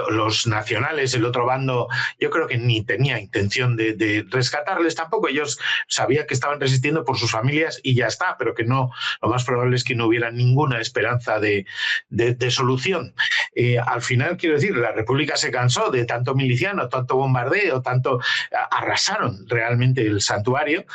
Los nacionales, el otro bando, yo creo que ni tenía intención de rescatarles tampoco. Ellos sabían que estaban resistiendo por sus familias y ya está, pero que no, lo más probable es que no hubiera ninguna esperanza de solución. Al final, quiero decir, la República se cansó de tanto miliciano, tanto bombardeo, arrasaron realmente el santuario,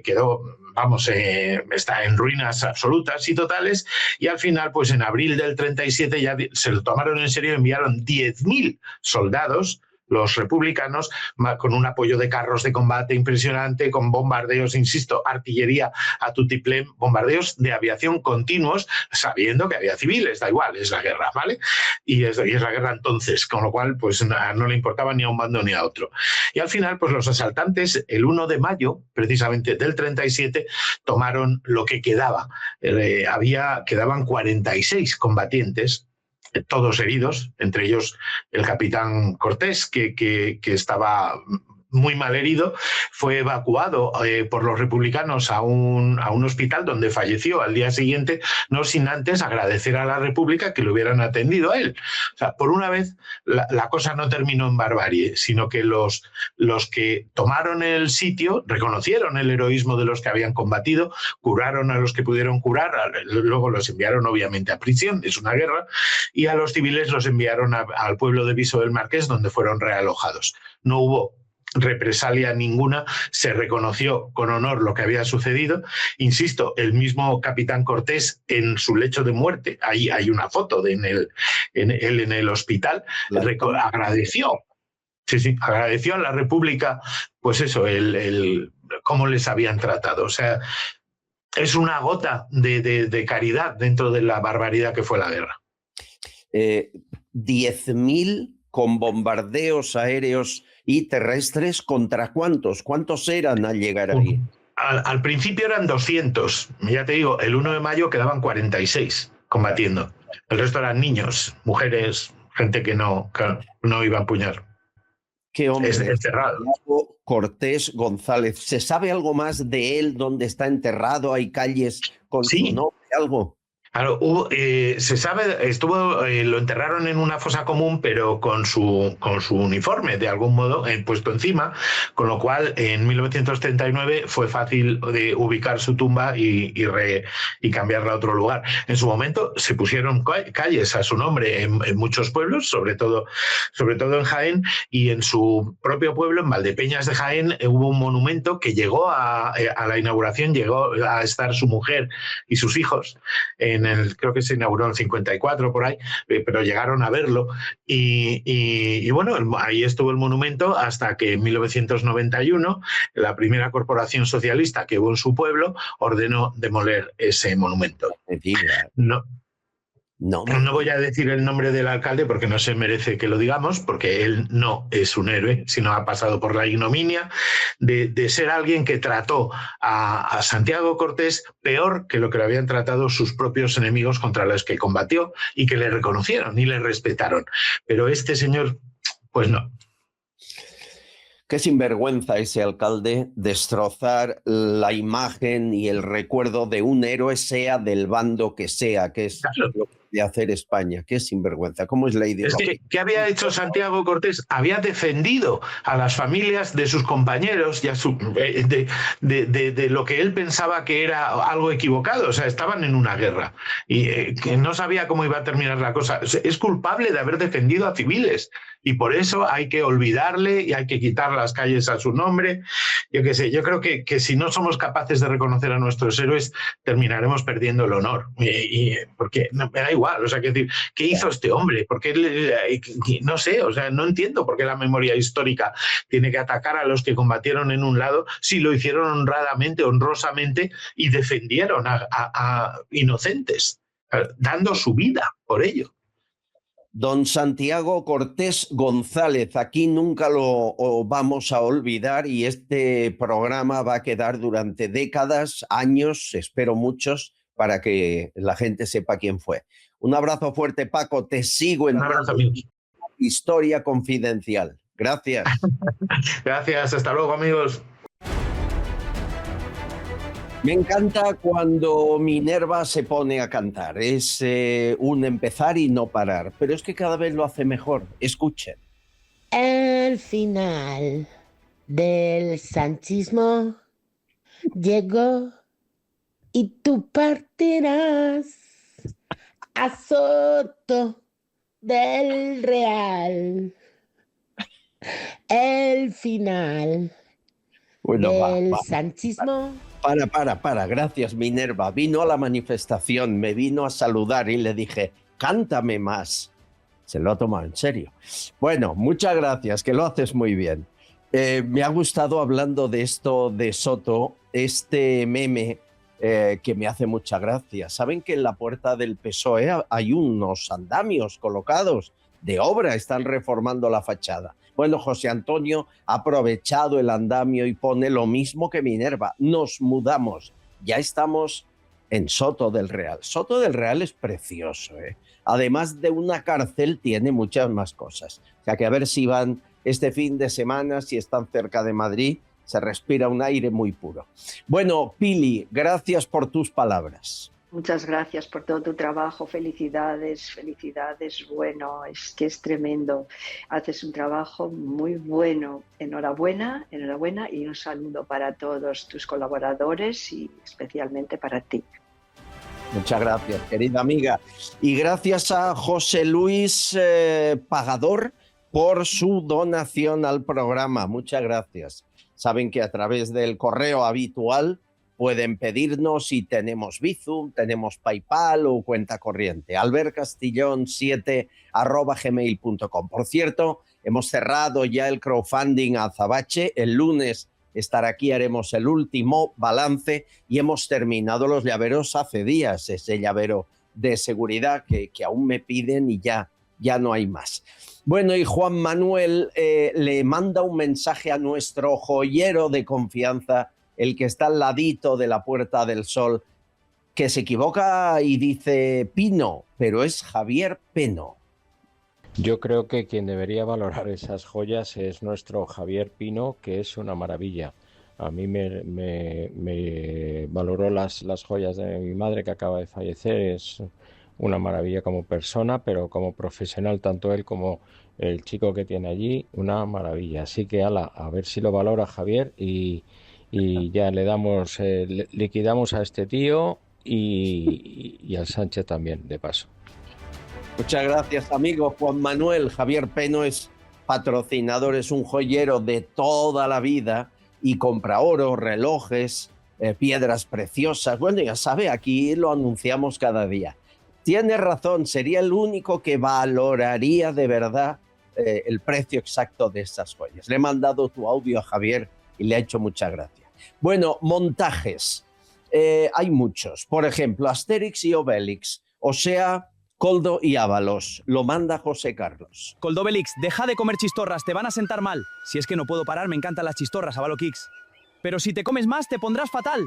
quedó, vamos, está en ruinas absolutas y totales, y al final, pues en abril del 37 ya se lo tomaron en serio y enviaron 10.000 soldados, los republicanos, con un apoyo de carros de combate impresionante, con bombardeos, insisto, artillería a tutiplén, bombardeos de aviación continuos, sabiendo que había civiles, da igual, es la guerra, ¿vale? Y es la guerra entonces, con lo cual pues no le importaba ni a un bando ni a otro. Y al final, pues los asaltantes, el 1 de mayo, precisamente del 37, tomaron lo que quedaba. Quedaban 46 combatientes, todos heridos, entre ellos el capitán Cortés, que estaba muy mal herido, fue evacuado por los republicanos a un hospital donde falleció al día siguiente, no sin antes agradecer a la República que lo hubieran atendido a él. O sea, por una vez la cosa no terminó en barbarie, sino que los que tomaron el sitio reconocieron el heroísmo de los que habían combatido, curaron a los que pudieron curar, luego los enviaron obviamente a prisión, es una guerra, y a los civiles los enviaron al pueblo de Viso del Marqués, donde fueron realojados. No hubo represalia ninguna, se reconoció con honor lo que había sucedido. Insisto, el mismo capitán Cortés en su lecho de muerte, ahí hay una foto de él en el hospital, agradeció. Sí, agradeció a la República, pues eso, cómo les habían tratado. O sea, es una gota de caridad dentro de la barbaridad que fue la guerra. 10.000 con bombardeos aéreos y terrestres, ¿contra cuántos? ¿Cuántos eran al llegar ahí? Al principio eran 200. Ya te digo, el 1 de mayo quedaban 46 combatiendo. El resto eran niños, mujeres, gente que no iba a empuñar. ¿Qué hombre? Es enterrado. Cortés González. ¿Se sabe algo más de él? ¿Dónde está enterrado? ¿Hay calles con su nombre? ¿Algo? Claro, se sabe, lo enterraron en una fosa común, pero con su uniforme, de algún modo, puesto encima, con lo cual en 1939 fue fácil de ubicar su tumba y cambiarla a otro lugar. En su momento se pusieron calles a su nombre en muchos pueblos, sobre todo en Jaén, y en su propio pueblo, en Valdepeñas de Jaén, hubo un monumento que llegó a la inauguración, llegó a estar su mujer y sus hijos, creo que se inauguró en el 54 por ahí, pero llegaron a verlo y bueno, ahí estuvo el monumento hasta que en 1991 la primera corporación socialista que hubo en su pueblo ordenó demoler ese monumento. No voy a decir el nombre del alcalde porque no se merece que lo digamos, porque él no es un héroe, sino ha pasado por la ignominia de ser alguien que trató a Santiago Cortés peor que lo que le habían tratado sus propios enemigos contra los que combatió y que le reconocieron y le respetaron. Pero este señor, pues no. Qué sinvergüenza ese alcalde, destrozar la imagen y el recuerdo de un héroe, sea del bando que sea, que es lo que de hacer España. Qué sinvergüenza. ¿Cómo es la ideología? Es que, ¿qué había hecho Santiago Cortés? Había defendido a las familias de sus compañeros y de lo que él pensaba que era algo equivocado. O sea, estaban en una guerra y que no sabía cómo iba a terminar la cosa. Es culpable de haber defendido a civiles y por eso hay que olvidarle y hay que quitar las calles a su nombre. Yo qué sé, yo creo que si no somos capaces de reconocer a nuestros héroes, terminaremos perdiendo el honor. Porque me da igual, o sea, ¿qué hizo este hombre? Porque no sé, o sea, no entiendo por qué la memoria histórica tiene que atacar a los que combatieron en un lado si lo hicieron honradamente, honrosamente y defendieron a inocentes, dando su vida por ello. Don Santiago Cortés González, aquí nunca lo vamos a olvidar y este programa va a quedar durante décadas, años, espero muchos, para que la gente sepa quién fue. Un abrazo fuerte, Paco, te sigo en Historia Confidencial. Gracias. Gracias, hasta luego, amigos. Me encanta cuando Minerva se pone a cantar. Es un empezar y no parar. Pero es que cada vez lo hace mejor. Escuchen. El final del sanchismo llegó y tú partirás a Soto del Real. El final del sanchismo. Para, gracias Minerva. Vino a la manifestación, me vino a saludar y le dije, cántame más. Se lo ha tomado en serio. Bueno, muchas gracias, que lo haces muy bien. Me ha gustado hablando de esto de Soto, este meme que me hace mucha gracia. ¿Saben que en la puerta del PSOE hay unos andamios colocados de obra? Están reformando la fachada. Bueno, José Antonio ha aprovechado el andamio y pone lo mismo que Minerva. Nos mudamos. Ya estamos en Soto del Real. Soto del Real es precioso, ¿eh? Además de una cárcel, tiene muchas más cosas. O sea que a ver si van este fin de semana, si están cerca de Madrid, se respira un aire muy puro. Bueno, Pili, gracias por tus palabras. Muchas gracias por todo tu trabajo, felicidades, felicidades, bueno, es que es tremendo, haces un trabajo muy bueno, enhorabuena y un saludo para todos tus colaboradores y especialmente para ti. Muchas gracias, querida amiga, y gracias a José Luis Pagador por su donación al programa, muchas gracias. Saben que a través del correo habitual pueden pedirnos y tenemos Bizum, tenemos PayPal o cuenta corriente. albercastillon7@gmail.com. Por cierto, hemos cerrado ya el crowdfunding a Azabache. El lunes estará aquí, haremos el último balance y hemos terminado los llaveros hace días. Ese llavero de seguridad que aún me piden y ya no hay más. Bueno, y Juan Manuel le manda un mensaje a nuestro joyero de confianza, el que está al ladito de la Puerta del Sol, que se equivoca y dice Pino, pero es Javier Peno. Yo creo que quien debería valorar esas joyas es nuestro Javier Pino, que es una maravilla. A mí me valoró las joyas de mi madre, que acaba de fallecer. Es una maravilla como persona, pero como profesional, tanto él como el chico que tiene allí, una maravilla. Así que a ver si lo valora Javier y ya le damos, liquidamos a este tío y al Sánchez también, de paso. Muchas gracias, amigo Juan Manuel. Javier Peno es patrocinador, es un joyero de toda la vida y compra oro, relojes, piedras preciosas. Bueno, ya sabe, aquí lo anunciamos cada día. Tiene razón, sería el único que valoraría de verdad el precio exacto de estas joyas. Le he mandado tu audio a Javier y le ha hecho mucha gracia. Bueno, montajes. Hay muchos. Por ejemplo, Asterix y Obelix, o sea, Koldo y Ábalos. Lo manda José Carlos. Koldo Obelix, deja de comer chistorras, te van a sentar mal. Si es que no puedo parar, me encantan las chistorras, Ábalo Kix. Pero si te comes más, te pondrás fatal.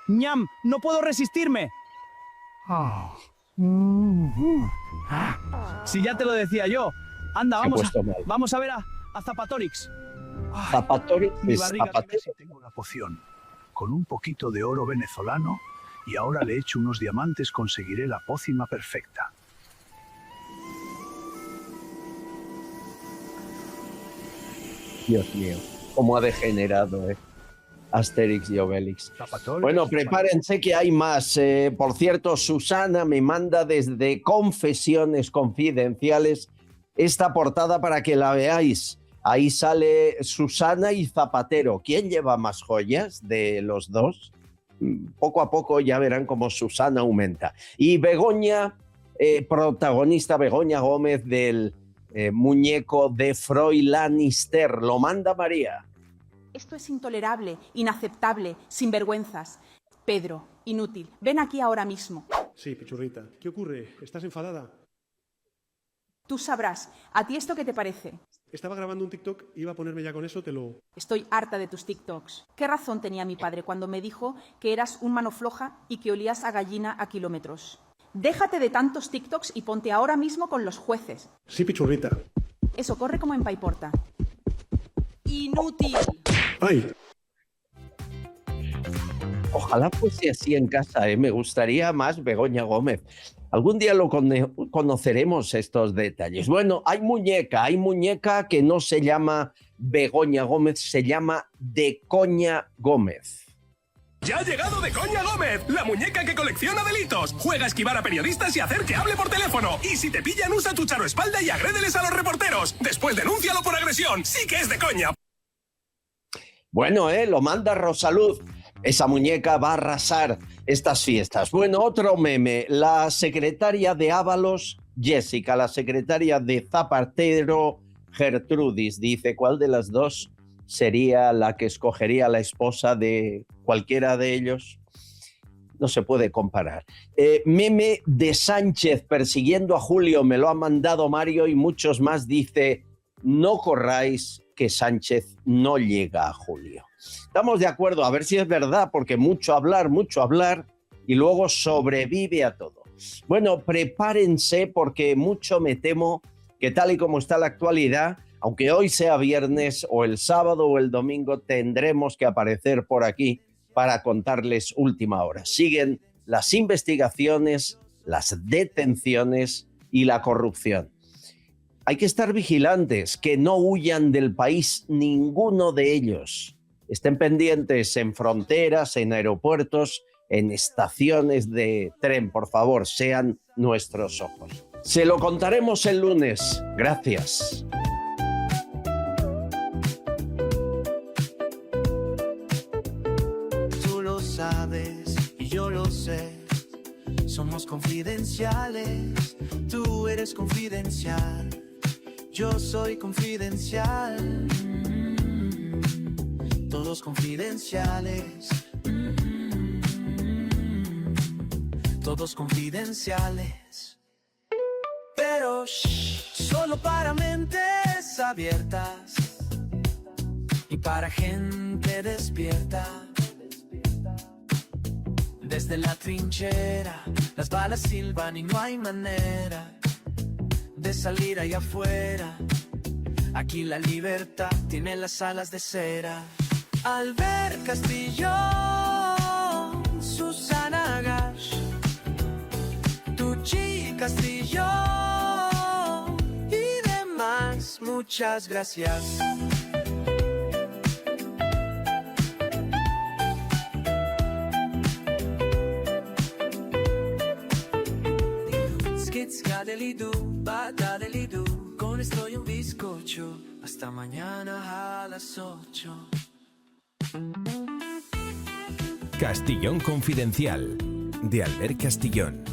¡Ñam! ¡No puedo resistirme! Si ya te lo decía yo. Anda, vamos a ver a Zapatorix. Zapatorix es Zapatero. Tengo una poción con un poquito de oro venezolano y ahora le echo unos diamantes, conseguiré la pócima perfecta. Dios mío, cómo ha degenerado, Asterix y Obelix. Bueno, prepárense que hay más. Por cierto, Susana me manda desde Confesiones Confidenciales esta portada para que la veáis. Ahí sale Susana y Zapatero. ¿Quién lleva más joyas de los dos? Poco a poco ya verán cómo Susana aumenta. Y Begoña, protagonista Begoña Gómez del muñeco de Froilán Lannister. Lo manda María. Esto es intolerable, inaceptable, sinvergüenzas. Pedro, inútil, ven aquí ahora mismo. Sí, Pichurrita. ¿Qué ocurre? ¿Estás enfadada? Tú sabrás. ¿A ti esto qué te parece? Estaba grabando un TikTok, iba a ponerme ya con eso, te lo... Estoy harta de tus TikToks. ¿Qué razón tenía mi padre cuando me dijo que eras un mano floja y que olías a gallina a kilómetros? Déjate de tantos TikToks y ponte ahora mismo con los jueces. Sí, pichurrita. Eso corre como en Paiporta. ¡Inútil! ¡Ay! Ojalá fuese así en casa, ¿eh? Me gustaría más Begoña Gómez. Algún día lo conoceremos estos detalles. Bueno, hay muñeca que no se llama Begoña Gómez, se llama Decoña Gómez. ¡Ya ha llegado Decoña Gómez! ¡La muñeca que colecciona delitos! Juega a esquivar a periodistas y hacer que hable por teléfono. Y si te pillan, usa tu charoespalda y agrédeles a los reporteros. Después denúncialo por agresión. ¡Sí que es Decoña! Bueno, lo manda Rosalud. Esa muñeca va a arrasar estas fiestas. Bueno, otro meme. La secretaria de Ábalos, Jessica, la secretaria de Zapatero, Gertrudis, dice, ¿cuál de las dos sería la que escogería la esposa de cualquiera de ellos? No se puede comparar. Meme de Sánchez persiguiendo a Julio, me lo ha mandado Mario y muchos más. Dice, no corráis que Sánchez no llega a Julio. Estamos de acuerdo, a ver si es verdad, porque mucho hablar y luego sobrevive a todo. Bueno, prepárense porque mucho me temo que tal y como está la actualidad, aunque hoy sea viernes o el sábado o el domingo, tendremos que aparecer por aquí para contarles última hora. Siguen las investigaciones, las detenciones y la corrupción. Hay que estar vigilantes, que no huyan del país ninguno de ellos. Estén pendientes en fronteras, en aeropuertos, en estaciones de tren, por favor, sean nuestros ojos. Se lo contaremos el lunes. Gracias. Tú lo sabes y yo lo sé. Somos confidenciales. Tú eres confidencial. Yo soy confidencial. Todos confidenciales. Todos confidenciales. Pero solo para mentes abiertas y para gente despierta. Desde la trinchera las balas silban y no hay manera de salir allá afuera. Aquí la libertad tiene las alas de cera. Albert Castillón, Susana Gash, Tucci Castillón y demás, muchas gracias. Skitskadelidu, badadelidu, con esto y un bizcocho, hasta mañana a las 8. Castillón Confidencial, de Albert Castillón.